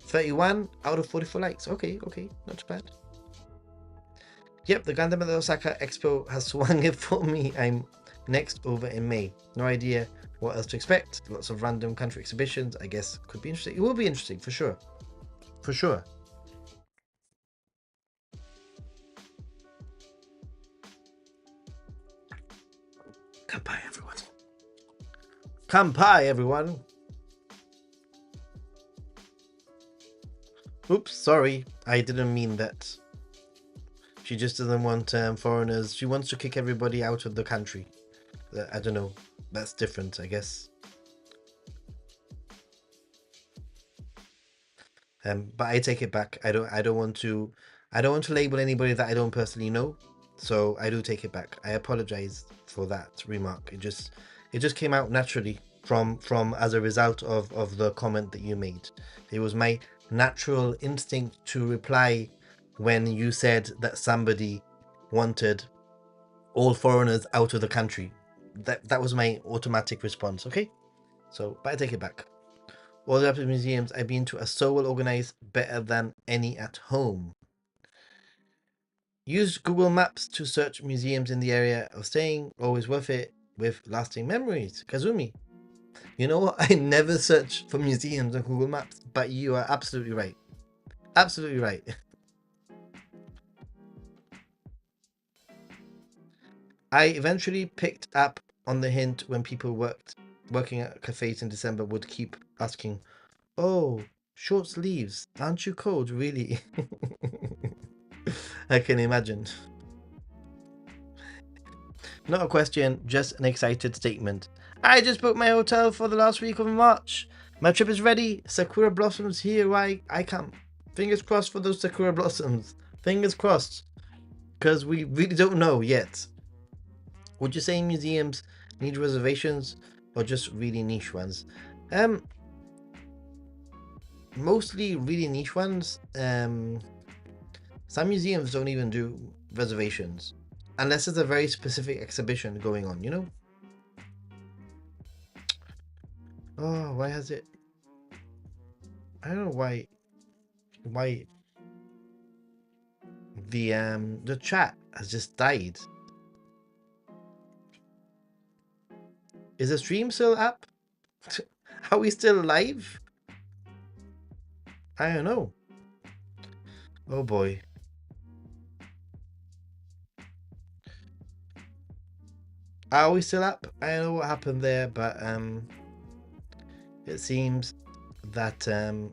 31 out of 44 likes. Okay, not too bad. Yep, the Gundam at the Osaka Expo has swung it for me. I'm next over in May. No idea what else to expect. Lots of random country exhibitions. I guess could be interesting. It will be interesting for sure. For sure. Kampai, everyone. Kampai, everyone. Oops, sorry. I didn't mean that. She just doesn't want foreigners. She wants to kick everybody out of the country. I don't know. That's different, I guess. But I take it back. I don't want to. I don't want to label anybody that I don't personally know. So I do take it back. I apologize for that remark. It just came out naturally from as a result of the comment that you made. It was my natural instinct to reply when you said that somebody wanted all foreigners out of the country. That was my automatic response. Okay, so but I take it back. All the Japanese museums I've been to are so well organized, better than any at home. Use Google Maps to search museums in the area of staying. Always worth it with lasting memories. Kazumi. You know what? I never search for museums on Google Maps, but you are absolutely right. Absolutely right. I eventually picked up on the hint when people working at cafes in December would keep asking, "Oh, short sleeves. Aren't you cold, really?" I can imagine. Not a question, just an excited statement. I just booked my hotel for the last week of March. My trip is ready. Sakura blossoms here. I come. Fingers crossed for those sakura blossoms. Fingers crossed. Because we really don't know yet. Would you say museums need reservations or just really niche ones? Um, Mostly really niche ones. Some museums don't even do reservations unless it's a very specific exhibition going on. Oh, why has it? I don't know why the chat has just died. Is the stream still up? Are we still live? I don't know. Oh boy. Are we still up? I don't know what happened there, but it seems that the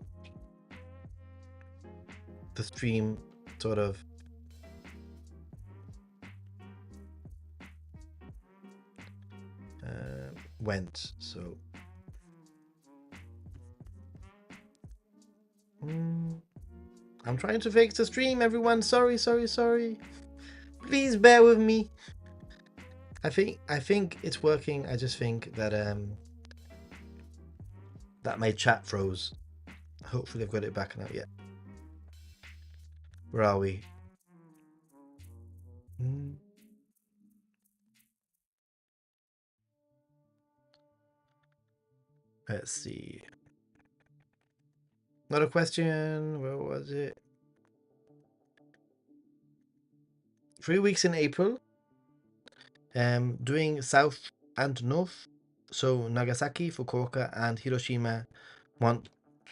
stream sort of went. So I'm trying to fix the stream, everyone. Sorry. Please bear with me. I think it's working. I just think that my chat froze. Hopefully I've got it back now. Yeah. Where are we? Let's see. Not a question. Where was it? 3 weeks in April. Doing south and north. So Nagasaki, Fukuoka, and Hiroshima. Want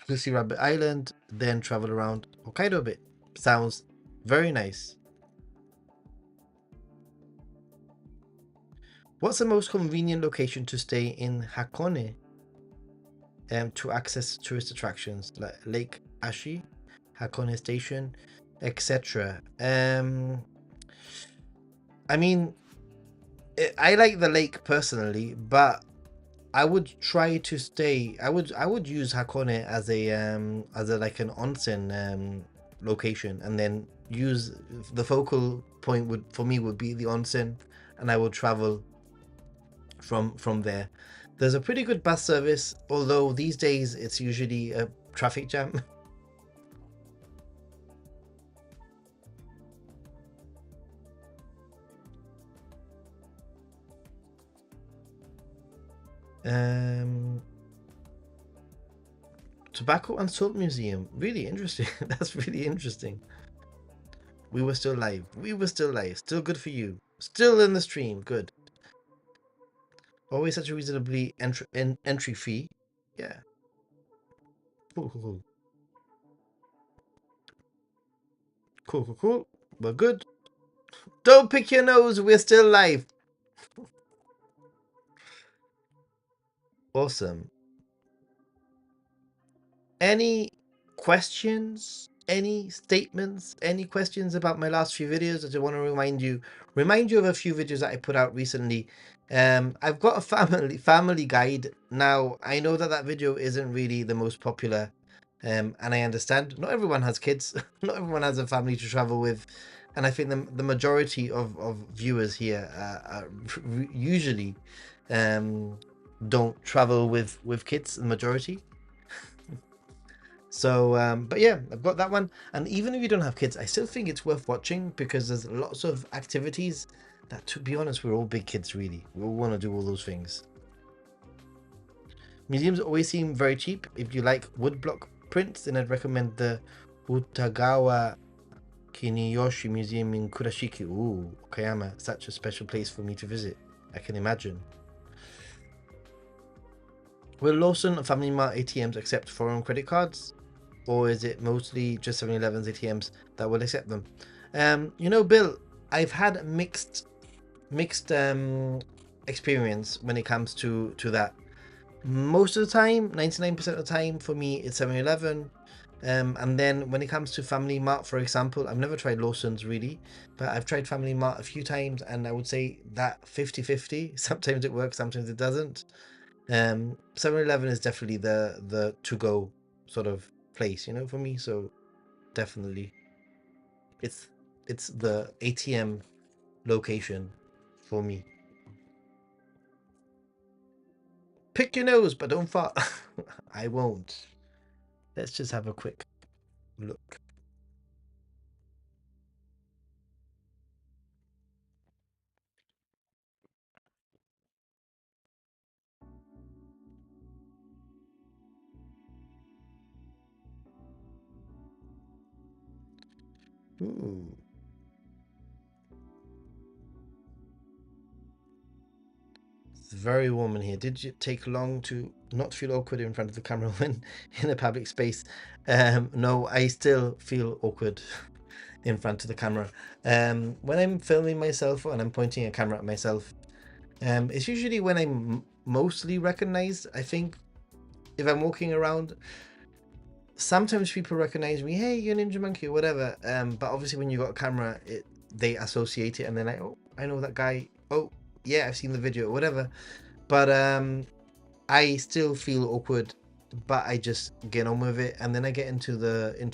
to see Rabbit Island, then travel around Hokkaido a bit. Sounds very nice. What's the most convenient location to stay in Hakone? To access tourist attractions like Lake Ashi, Hakone Station, etc. I mean, I like the lake personally, but I would try to stay. I would use Hakone as a like an onsen location, and then use the focal point would for me would be the onsen, and I would travel from there. There's a pretty good bus service, although these days it's usually a traffic jam. um Tobacco and Salt Museum, really interesting. That's really interesting. We were still live. We were still live. Still good for you. Still in the stream. Good. Always such a reasonably entry fee. Yeah. Cool, cool, cool. Cool, cool, cool. We're good. Don't pick your nose. We're still live. Awesome. Any questions? Any statements? Any questions about my last few videos? I just want to remind you of a few videos that I put out recently. I've got a family guide now. I know that video isn't really the most popular, and I understand not everyone has kids, not everyone has a family to travel with, and I think the majority of viewers here usually don't travel with kids. The majority. So, but yeah, I've got that one. And even if you don't have kids, I still think it's worth watching because there's lots of activities that, to be honest, we're all big kids, really. We all want to do all those things. Museums always seem very cheap. If you like woodblock prints, then I'd recommend the Utagawa Kiniyoshi Museum in Kurashiki. Ooh, Takayama. Such a special place for me to visit. I can imagine. Will Lawson Family Mart ATMs accept foreign credit cards? Or is it mostly just 7-Eleven's ATMs that will accept them? Bill, I've had mixed experience when it comes to that. Most of the time, 99% of the time, for me, it's 7-Eleven. And then when it comes to Family Mart, for example, I've never tried Lawson's really, but I've tried Family Mart a few times, and I would say that 50-50. Sometimes it works, sometimes it doesn't. 7-Eleven is definitely the to-go sort of place, for me. So definitely it's the ATM location for me. Pick your nose, but don't fart. I won't. Let's just have a quick look. Ooh. It's very warm in here. Did it take long to not feel awkward in front of the camera when in a public space? No, I still feel awkward in front of the camera. When I'm filming myself and I'm pointing a camera at myself, it's usually when I'm mostly recognized. I think if I'm walking around, sometimes people recognize me. Hey, you're Ninja Monkey or whatever. But obviously when you got a camera, they associate it and they're like, oh, I know that guy. Oh, yeah, I've seen the video or whatever. But I still feel awkward, but I just get on with it, and then I get into the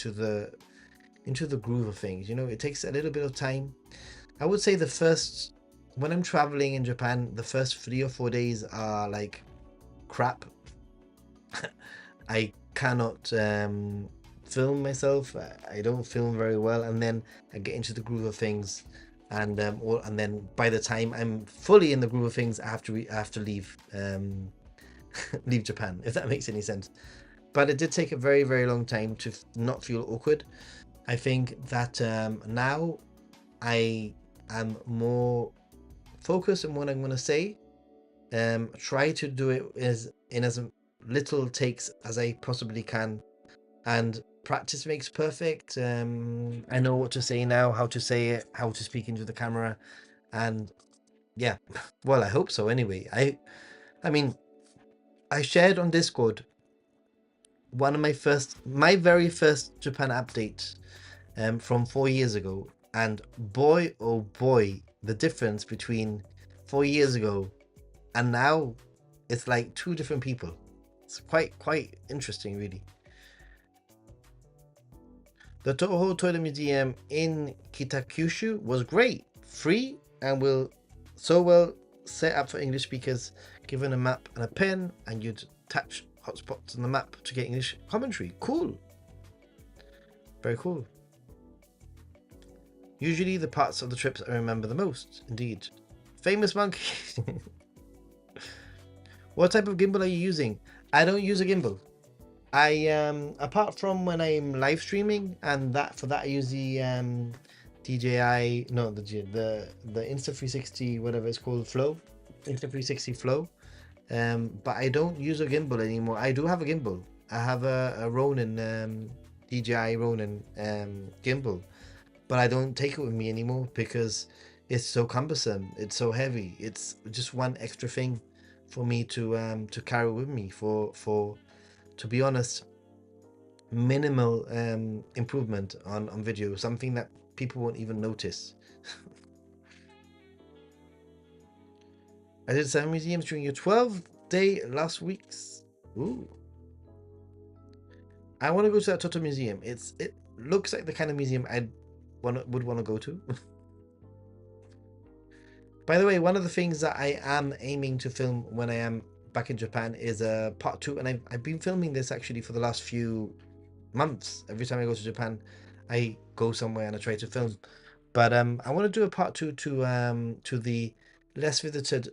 groove of things. It takes a little bit of time. I would say when I'm traveling in Japan, the first 3 or 4 days are like crap. I cannot film myself. I don't film very well, and then I get into the groove of things, and then by the time I'm fully in the groove of things, I have to leave. leave Japan, if that makes any sense. But it did take a very, very long time to not feel awkward. I think that now I am more focused on what I'm going to say. Try to do it as little takes as I possibly can, and practice makes perfect. I know what to say now, how to say it, how to speak into the camera, and yeah, well, I hope so. Anyway, I mean, I shared on Discord one of my very first Japan update from 4 years ago, and boy, oh boy, the difference between 4 years ago and now, it's like two different people. It's quite interesting, really. The Toho Toilet Museum in Kitakyushu was great, free, and will so well set up for English speakers. Given a map and a pen, and you'd attach hotspots on the map to get English commentary. Cool, very cool. Usually the parts of the trips I remember the most. Indeed, famous monkey. What type of gimbal are you using? I don't use a gimbal. I apart from when I'm live streaming, and that I use the DJI, no, the Insta360, whatever it's called, Flow, Insta360 Flow. But I don't use a gimbal anymore. I do have a gimbal. I have a Ronin, DJI Ronin gimbal, but I don't take it with me anymore because it's so cumbersome. It's so heavy. It's just one extra thing for me to carry with me for to be honest, minimal improvement on video, something that people won't even notice. I did 7 museums during your 12-day last week's. Ooh. I want to go to that Toto Museum. It looks like the kind of museum would want to go to. By the way, one of the things that I am aiming to film when I am back in Japan is a part 2, and I've been filming this actually for the last few months. Every time I go to Japan, I go somewhere and I try to film. But I want to do a part 2 to the less visited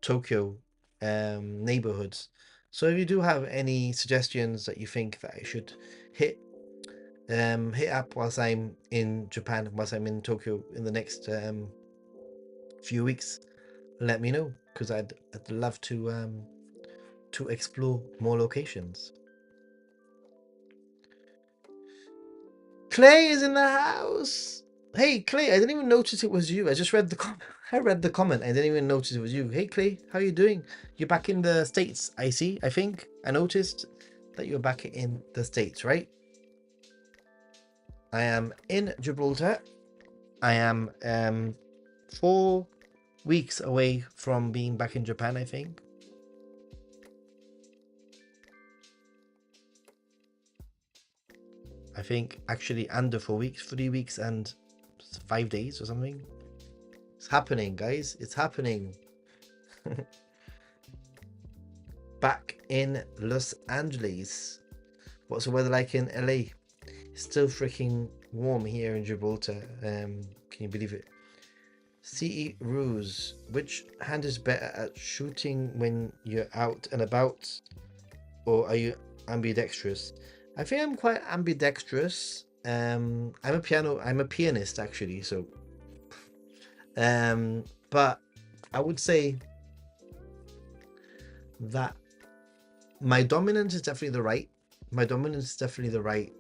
Tokyo neighborhoods. So if you do have any suggestions that you think that I should hit up whilst I'm in Japan, whilst I'm in Tokyo in the next few weeks, let me know, because I'd love to explore more locations. Clay is in the house. Hey Clay, I didn't even notice it was you. I just read the comment. I read the comment. I didn't even notice it was you. Hey Clay, how you doing? You're back in the States, I see. I think I noticed that you're back in the States, right? I am in Gibraltar. I am 4 weeks away from being back in Japan, I think. I think actually under 4 weeks, 3 weeks and 5 days or something. It's happening, guys. It's happening. Back in Los Angeles. What's the weather like in LA? It's still freaking warm here in Gibraltar. Can you believe it? CE Ruse. Which hand is better at shooting when you're out and about? Or are you ambidextrous? I think I'm quite ambidextrous. I'm a pianist actually, so but I would say that my dominance is definitely the right. My dominance is definitely the right.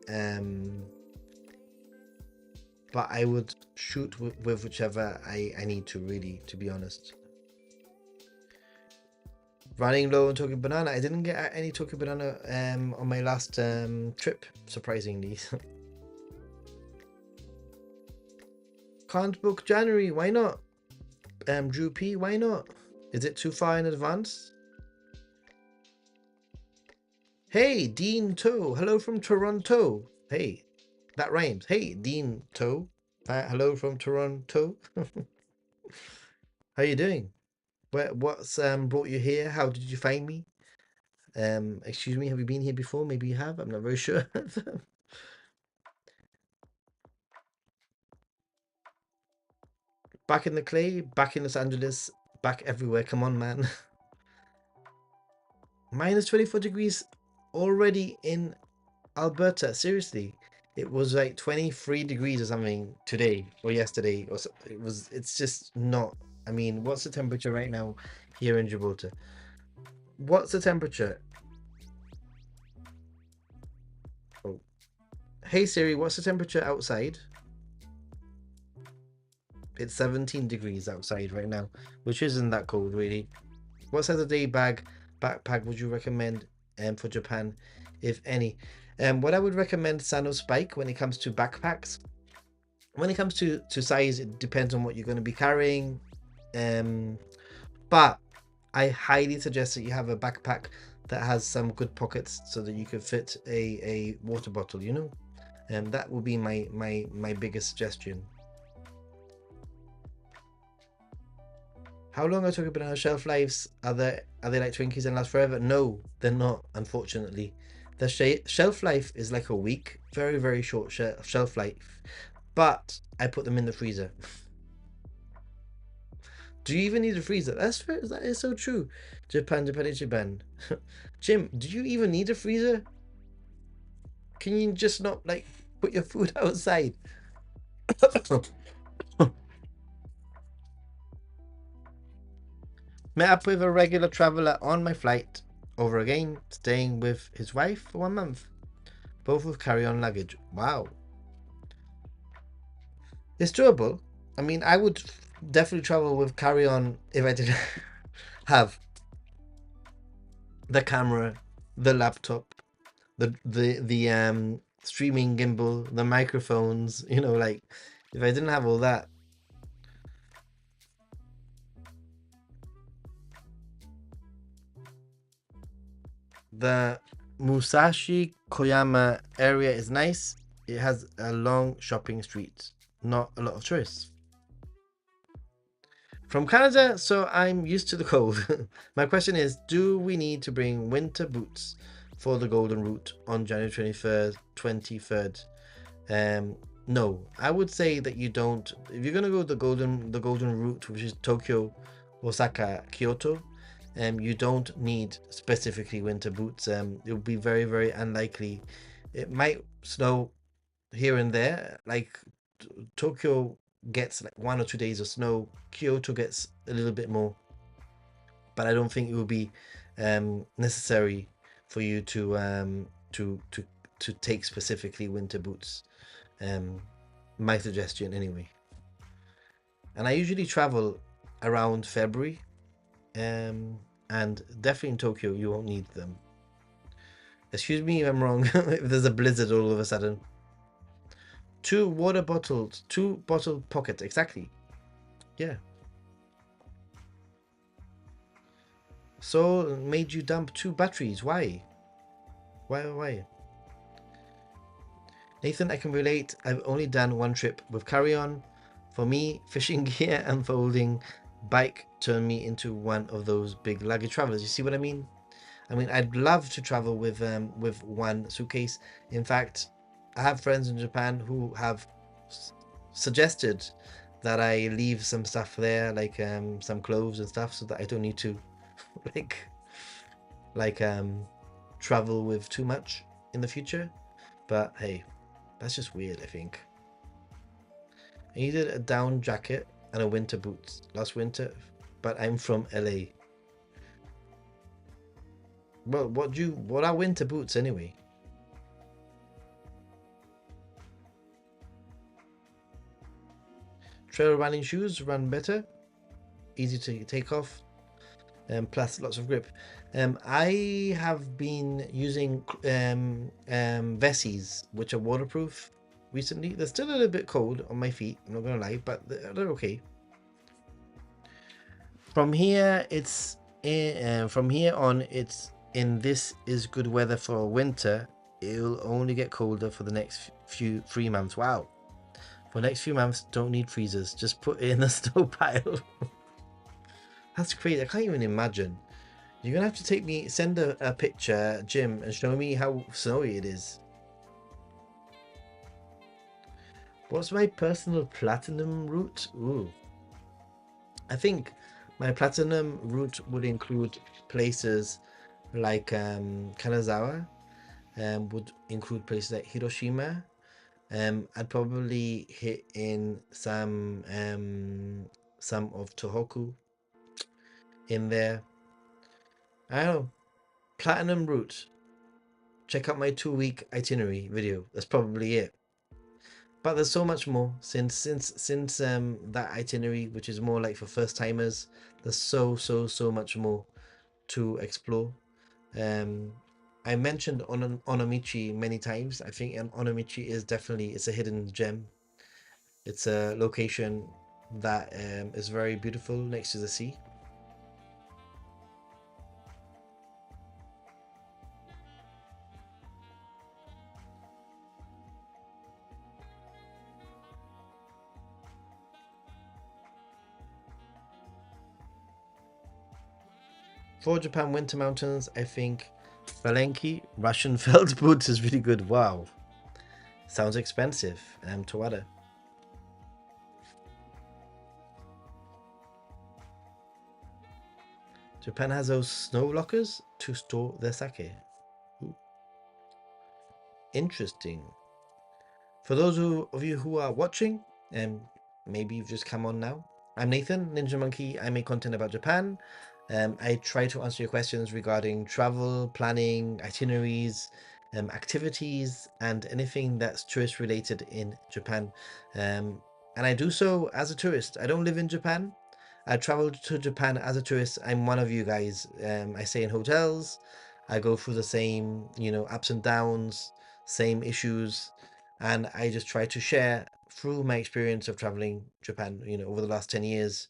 But I would shoot with whichever I need to, really, to be honest. Running low on Tokyo Banana. I didn't get any Tokyo Banana on my last trip, surprisingly. Can't book January. Why not? Drew P, why not? Is it too far in advance? Hey, Dean Toe. Hello from Toronto. Hey, that rhymes. Hey, Dean Toe. Hello from Toronto. How you doing? What's brought you here? How did you find me? Excuse me, have you been here before? Maybe you have. I'm not very sure. Back in the clay, back in Los Angeles, back everywhere. Come on, man. Minus 24 degrees already in Alberta. Seriously. It was like 23 degrees or something today or yesterday. Or so, it's just not. I mean, what's the temperature right now here in Gibraltar? What's the temperature? Oh. Hey Siri, what's the temperature outside? It's 17 degrees outside right now, which isn't that cold really. What size of day backpack would you recommend for Japan, if any? What I would recommend Sano Spike when it comes to backpacks. When it comes to size, it depends on what you're going to be carrying. But I highly suggest that you have a backpack that has some good pockets so that you could fit a water bottle, you know? And that would be my biggest suggestion. How long are talking banana shelf lives? Are they like Twinkies and last forever? No, they're not, unfortunately. The shelf life is like a week, very very short shelf life. But I put them in the freezer. Do you even need a freezer? That is so true. Japan. Jim, do you even need a freezer? Can you just not like put your food outside? Met up with a regular traveler on my flight over again, staying with his wife for 1 month. Both with carry-on luggage. Wow. It's doable. I mean, I would definitely travel with carry-on if I didn't have the camera, the laptop, the streaming gimbal, the microphones, you know, like if I didn't have all that. The Musashi Koyama area is nice. It has a long shopping street, not a lot of tourists. From Canada, so I'm used to the cold. My question is, do we need to bring winter boots for the Golden Route on January 23rd, 23rd? No, I would say that you don't. If you're gonna go the Golden Route, which is Tokyo, Osaka, Kyoto, you don't need specifically winter boots. It would be very, very unlikely. It might snow here and there. Like Tokyo gets like 1 or 2 days of snow. Kyoto gets a little bit more, but I don't think it would be necessary for you to take specifically winter boots. My suggestion anyway. And I usually travel around February, and definitely in Tokyo you won't need them. Excuse me if I'm wrong. If there's a blizzard all of a sudden. 2 bottle pockets, exactly. Yeah. So made you dump 2 batteries. Why? Why? Nathan, I can relate. I've only done one trip with carry-on. For me, fishing gear and folding bike turned me into one of those big luggage travelers. You see what I mean? I mean, I'd love to travel with one suitcase. In fact, I have friends in Japan who have suggested that I leave some stuff there, like some clothes and stuff, so that I don't need to like like travel with too much in the future. But hey, that's just weird, I think. I needed a down jacket and a winter boots last winter, but I'm from LA. Well, what are winter boots anyway? Trail running shoes run better, easy to take off, plus lots of grip. I have been using Vessies, which are waterproof recently. They're still a little bit cold on my feet, I'm not gonna lie, but they're okay. From here, from here on, it's in this is good weather for winter. It'll only get colder for the next few 3 months. Wow. For the next few months, don't need freezers. Just put it in the snow pile. That's crazy. I can't even imagine. You're gonna have to send a picture, Jim, and show me how snowy it is. What's my personal platinum route? Ooh. I think my platinum route would include places like Kanazawa, would include places like Hiroshima. I'd probably hit in some of Tohoku in there. I don't know. Platinum route. Check out my 2 week itinerary video. That's probably it. But there's so much more since that itinerary, which is more like for first timers. There's so much more to explore. Um, I mentioned Onomichi many times. I think Onomichi is definitely it's a hidden gem. It's a location that is very beautiful next to the sea. For Japan winter mountains, I think Valenki Russian felt boots is really good. Wow, sounds expensive. Tawada. Japan has those snow lockers to store their sake. Ooh, interesting. For those of you who are watching, and maybe you've just come on now, I'm Nathan, Ninja Monkey. I make content about Japan. I try to answer your questions regarding travel, planning, itineraries, activities, and anything that's tourist related in Japan. And I do so as a tourist. I don't live in Japan. I traveled to Japan as a tourist. I'm one of you guys. I stay in hotels. I go through the same, ups and downs, same issues, and I just try to share through my experience of traveling Japan, over the last 10 years,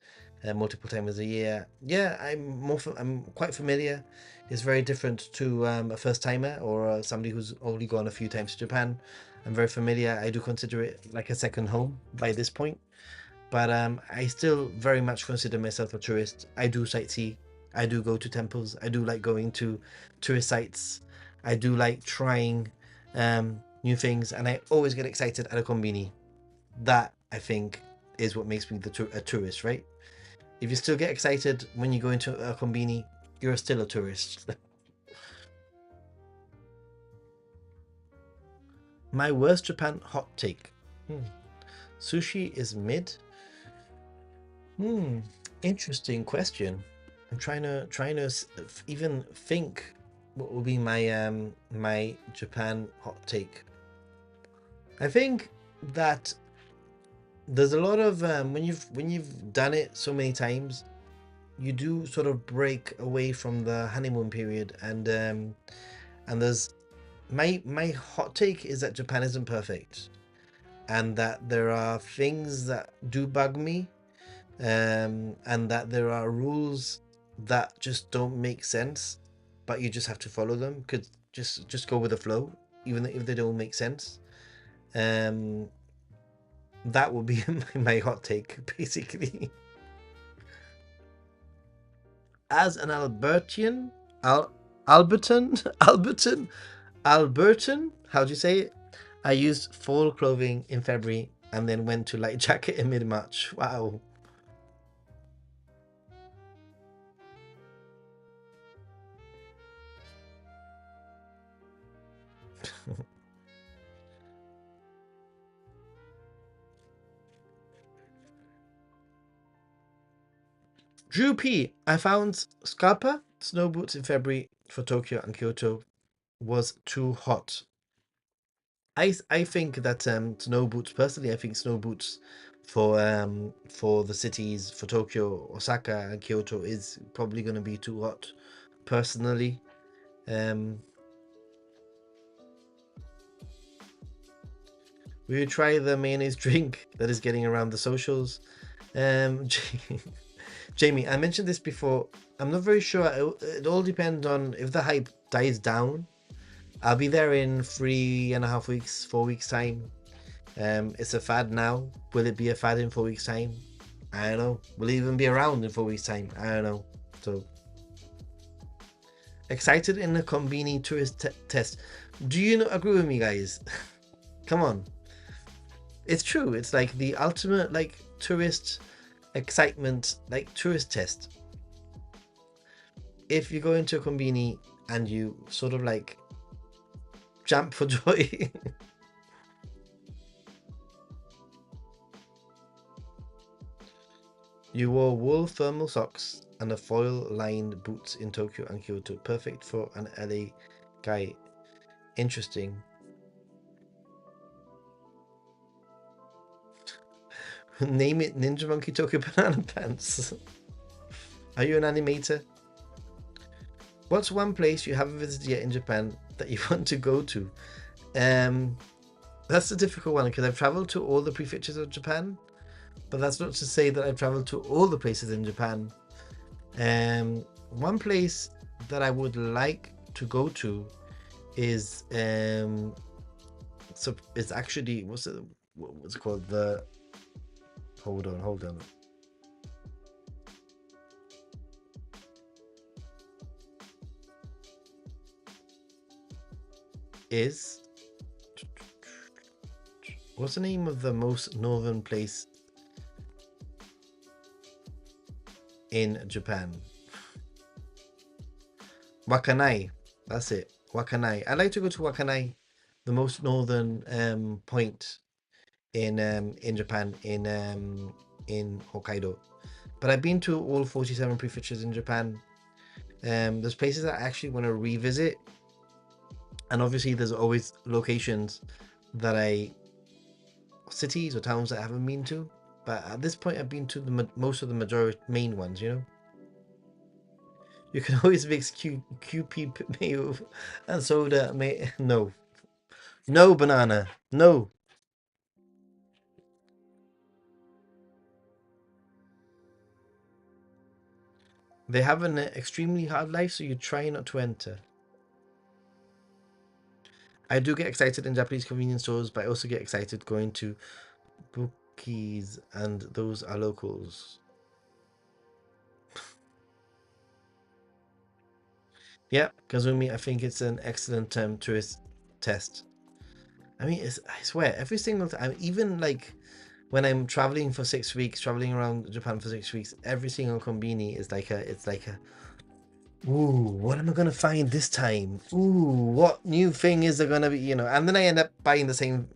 multiple times a year. Yeah, I'm quite familiar. It's very different to a first timer or somebody who's only gone a few times to Japan. I'm very familiar. I do consider it like a second home by this point, but I still very much consider myself a tourist. I do sightsee. I do go to temples. I do like going to tourist sites. I do like trying new things, and I always get excited at a konbini. That I think is what makes me a tourist, right? If you still get excited when you go into a konbini, you're still a tourist. My worst Japan hot take. Sushi is mid. Hmm, interesting question. I'm trying to even think what will be my Japan hot take. I think that there's a lot of when you've done it so many times, you do sort of break away from the honeymoon period, and there's my hot take is that Japan isn't perfect, and that there are things that do bug me, and that there are rules that just don't make sense, but you just have to follow them. Could just go with the flow, even if they don't make sense. Um, that would be my hot take, basically. As an Albertian, Albertan, Albertan. How do you say it? I used fall clothing in February and then went to light jacket in mid March. Wow. Drew P. I found Scarpa snow boots in February for Tokyo and Kyoto was too hot. I think that snow boots personally. I think snow boots for the cities for Tokyo, Osaka, and Kyoto is probably going to be too hot. Personally, um, will you try the mayonnaise drink that is getting around the socials? Um, Jamie, I mentioned this before. I'm not very sure. It all depends on if the hype dies down. I'll be there in 3.5 weeks, 4 weeks time. It's a fad now. Will it be a fad in 4 weeks time? I don't know. Will it even be around in 4 weeks time? I don't know. So excited in the Konbini tourist test. Do you not agree with me, guys? Come on. It's true. It's like the ultimate like tourist excitement, like tourist test. if you go into a combini and you sort of like jump for joy. You wore wool thermal socks and a foil-lined boots in Tokyo and Kyoto. Perfect for an LA guy. Interesting. Name it Ninja Monkey Tokyo Banana Pants. Are you an animator? What's one place you haven't visited yet in Japan that you want to go to? That's a difficult one because I've traveled to all the prefectures of Japan, but that's not to say that I've traveled to all the places in Japan. One place that I would like to go to is so it's actually what's it called? The hold on. Is what's the name of the most northern place in Japan? Wakanai. That's it. Wakanai. I'd like to go to Wakanai, the most northern point in Japan, in Hokkaido. But I've been to all 47 prefectures in Japan. There's places that I actually want to revisit, and obviously there's always locations that cities or towns that I haven't been to. But at this point, I've been to most of the majority main ones. You know, you can always mix QP mayo and soda. No banana, no. They have an extremely hard life, so you try not to enter. I do get excited in Japanese convenience stores, but I also get excited going to bookies, and those are locals. Yeah, Kazumi, I think it's an excellent tourist test. I mean, I swear, every single time, even like when I'm traveling for 6 weeks, traveling around Japan for 6 weeks, every single combini is it's like a, ooh, what am I gonna find this time? Ooh, what new thing is there gonna be? You know, and then I end up buying the same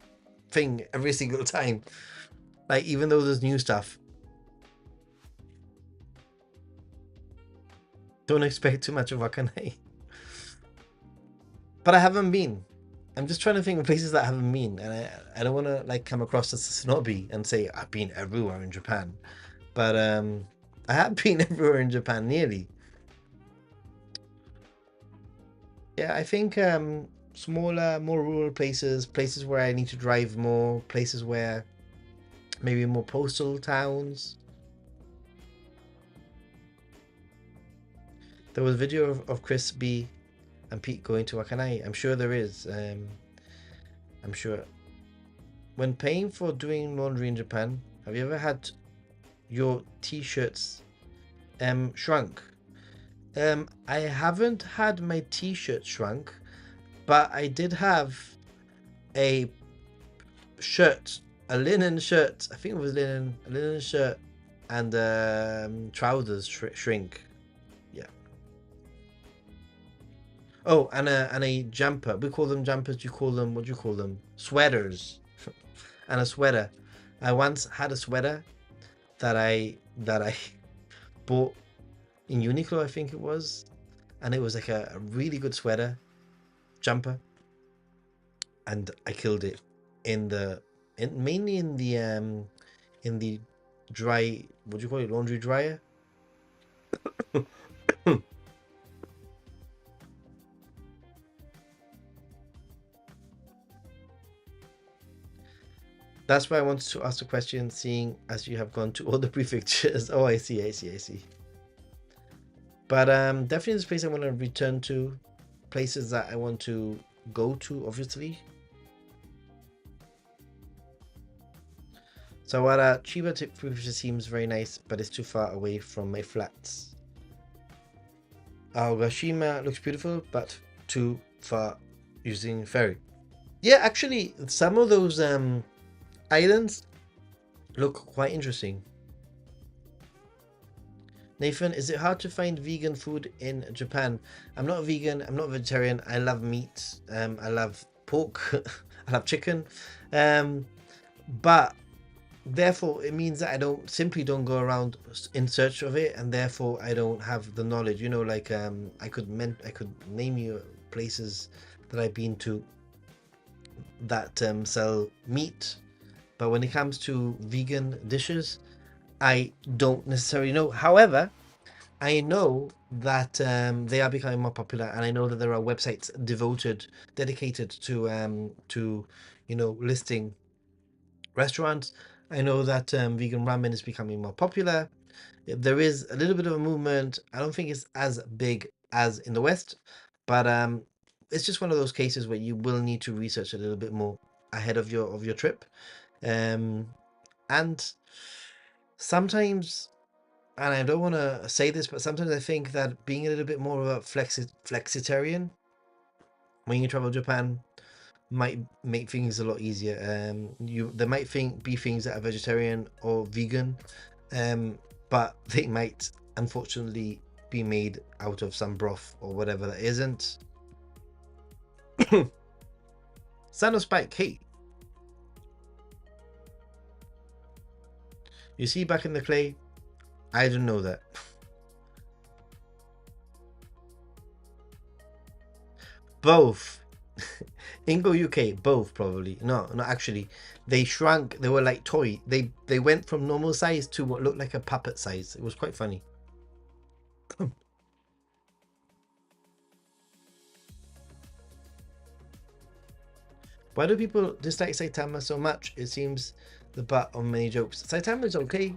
thing every single time. Like, even though there's new stuff, don't expect too much of Wakane. But I haven't been. I'm just trying to think of places that I haven't been, and I don't want to like come across as a snobby and say I've been everywhere in Japan, but I have been everywhere in Japan nearly. Yeah, I think smaller, more rural places, places where I need to drive more, places where maybe more postal towns. There was a video of Chris B and Pete going to Wakanai. I'm sure there is. I'm sure. When paying for doing laundry in Japan, have you ever had your t-shirts shrunk? I haven't had my t-shirt shrunk, but I did have a shirt, a linen shirt. I think it was linen, a linen shirt, and trousers shrink. Yeah. Oh, and a jumper. We call them jumpers. You call them, what do you call them? Sweaters. And a sweater. I once had a sweater that I bought in Uniqlo, I think it was, and it was like a really good sweater jumper, and I killed it mainly in the dry, what do you call it, laundry dryer. That's why I wanted to ask the question, seeing as you have gone to all the prefectures. Oh, I see. But definitely this place I want to return to, places that I want to go to, obviously. Sawara Chiba prefecture seems very nice, but it's too far away from my flats. Aogashima looks beautiful, but too far using ferry. Yeah, actually, some of those islands look quite interesting. Nathan, is it hard to find vegan food in Japan? I'm not a vegan. I'm not a vegetarian. I love meat. I love pork. I love chicken. Um, but therefore, it means that I don't go around in search of it, and therefore I don't have the knowledge. You know, like I could name you places that I've been to that sell meat, but when it comes to vegan dishes, I don't necessarily know. However, I know that they are becoming more popular, and I know that there are websites dedicated to listing restaurants. I know that vegan ramen is becoming more popular. There is a little bit of a movement. I don't think it's as big as in the West, but it's just one of those cases where you will need to research a little bit more ahead of your trip. Um, and sometimes, and I don't want to say this, but sometimes I think that being a little bit more of a flexitarian when you travel to Japan might make things a lot easier. There might be things that are vegetarian or vegan, but they might unfortunately be made out of some broth or whatever that isn't. Son of Spike, hey, you see back in the clay? I didn't know that. Both. Ingo UK, both probably. No, not actually. They shrunk. They were like toy. They went from normal size to what looked like a puppet size. It was quite funny. Why do people dislike Saitama so much? It seems the butt of many jokes. Saitama is okay.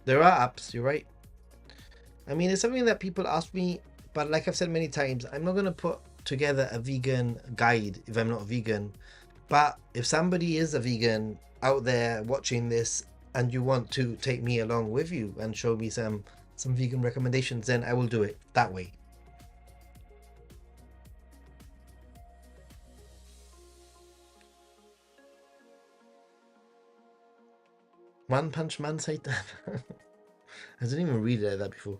There are apps, you're right. I mean, it's something that people ask me, but like I've said many times, I'm not going to put together a vegan guide if I'm not a vegan. But if somebody is a vegan out there watching this and you want to take me along with you and show me some vegan recommendations, then I will do it that way. One Punch Man Saitama. I didn't even read it like that before.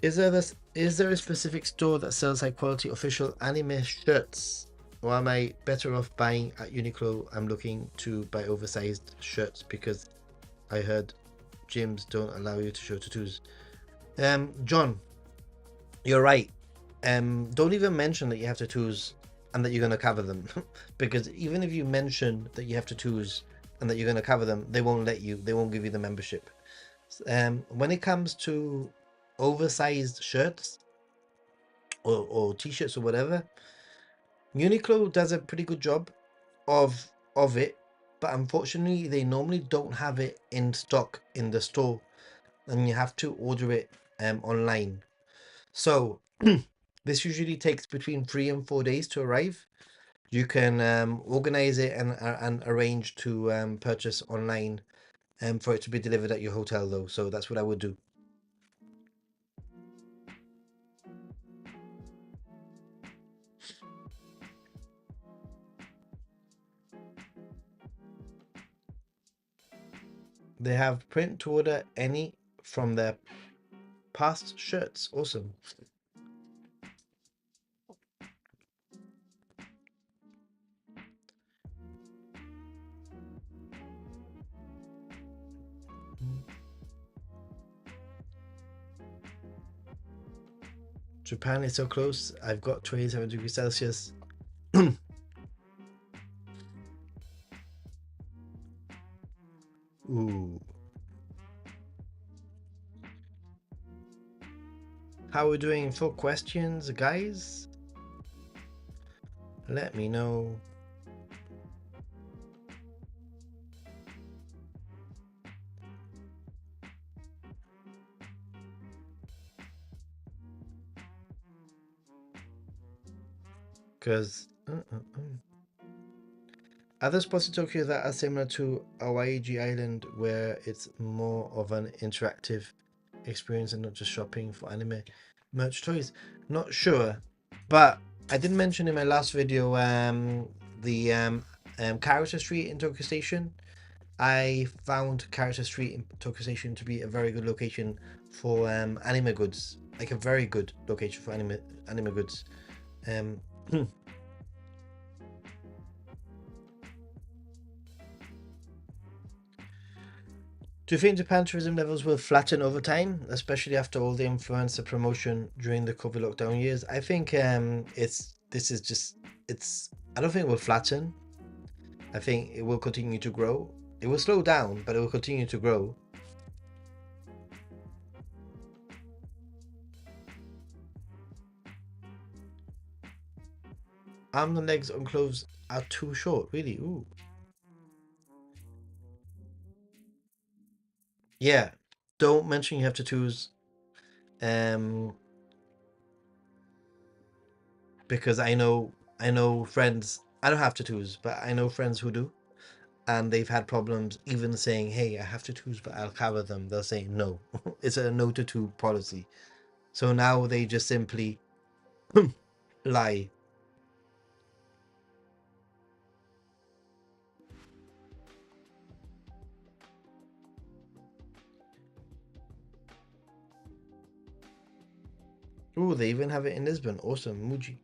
Is there a specific store that sells high quality official anime shirts? Or am I better off buying at Uniqlo? I'm looking to buy oversized shirts because I heard gyms don't allow you to show tattoos. John, you're right. Don't even mention that you have tattoos and that you're gonna cover them. Because even if you mention that you have tattoos and that you're gonna cover them, they won't let you, they won't give you the membership. When it comes to oversized shirts or t-shirts or whatever, Uniqlo does a pretty good job of it, but unfortunately they normally don't have it in stock in the store, and you have to order it online. So this usually takes between 3 and 4 days to arrive. You can organize it and arrange to purchase online for it to be delivered at your hotel though. So that's what I would do. They have print to order any from their past shirts. Awesome. Japan is so close. I've got 27 degrees Celsius. Ooh. How are we doing for questions, guys? Let me know. Because other spots in Tokyo that are similar to Awaiji Island, where it's more of an interactive experience and not just shopping for anime merch toys. Not sure, but I did mention in my last video the Character Street in Tokyo Station. I found Character Street in Tokyo Station to be a very good location for anime goods, like a very good location for anime goods. Do you think Japan tourism levels will flatten over time, especially after all the influencer promotion during the COVID lockdown years? I think I don't think it will flatten. I think it will continue to grow. It will slow down, but it will continue to grow. Arms and legs on clothes are too short, really. Ooh. Yeah. Don't mention you have tattoos. Because I know friends. I don't have tattoos, but I know friends who do, and they've had problems even saying, "Hey, I have tattoos, but I'll cover them." They'll say no. It's a no tattoo policy. So now they just simply lie. Ooh, they even have it in Lisbon. Awesome, Muji.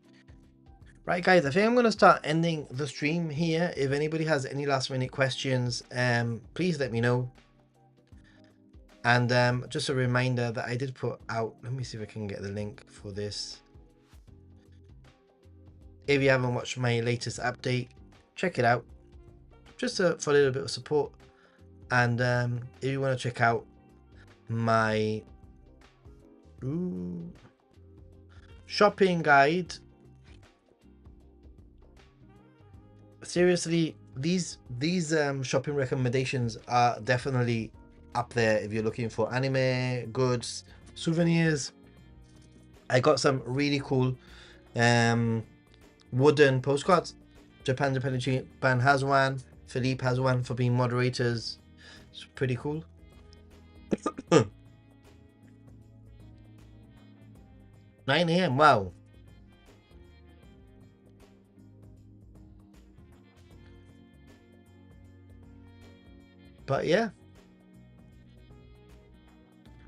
Right, guys, I think I'm going to start ending the stream here. If anybody has any last minute questions, please let me know. And just a reminder that I did put out, let me see if I can get the link for this. If you haven't watched my latest update, check it out. Just for a little bit of support. And if you want to check out my shopping guide, seriously, these shopping recommendations are definitely up there if you're looking for anime goods, souvenirs. I got some really cool wooden postcards. Japan has one. Philippe has one for being moderators. It's pretty cool. 9 a.m. Wow. But yeah.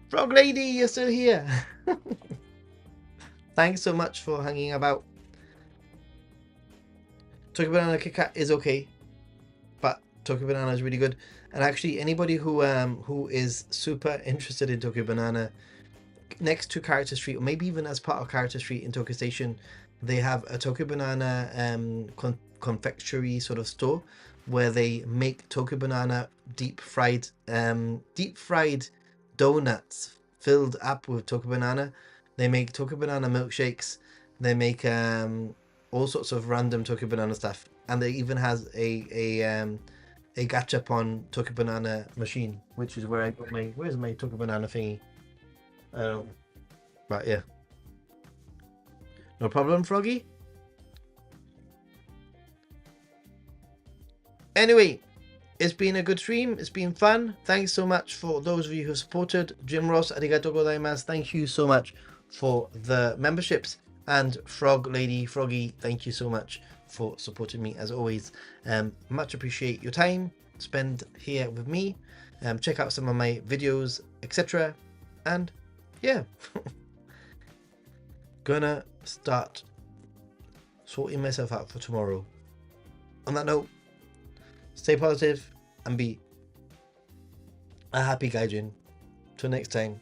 Frog Lady, you're still here. Thanks so much for hanging about. Tokyo Banana Kit Kat is okay, but Tokyo Banana is really good. And actually, anybody who is super interested in Tokyo Banana, next to Character Street, or maybe even as part of Character Street in Tokyo Station, they have a Tokyo Banana confectionery sort of store where they make Tokyo Banana deep fried donuts filled up with Tokyo Banana. They make Tokyo Banana milkshakes. They make all sorts of random Tokyo Banana stuff, and they even has a gachapon Tokyo Banana machine, which is where I got my where's my Tokyo Banana thingy. But yeah, no problem, Froggy. Anyway, it's been a good stream. It's been fun. Thanks so much for those of you who supported. Jim Ross, arigatou gozaimasu. Thank you so much for the memberships. And Frog Lady, Froggy, thank you so much for supporting me as always. Much appreciate your time spent here with me. Check out some of my videos, etc. And yeah, gonna start sorting myself out for tomorrow. On that note, stay positive and be a happy gaijin. Till next time.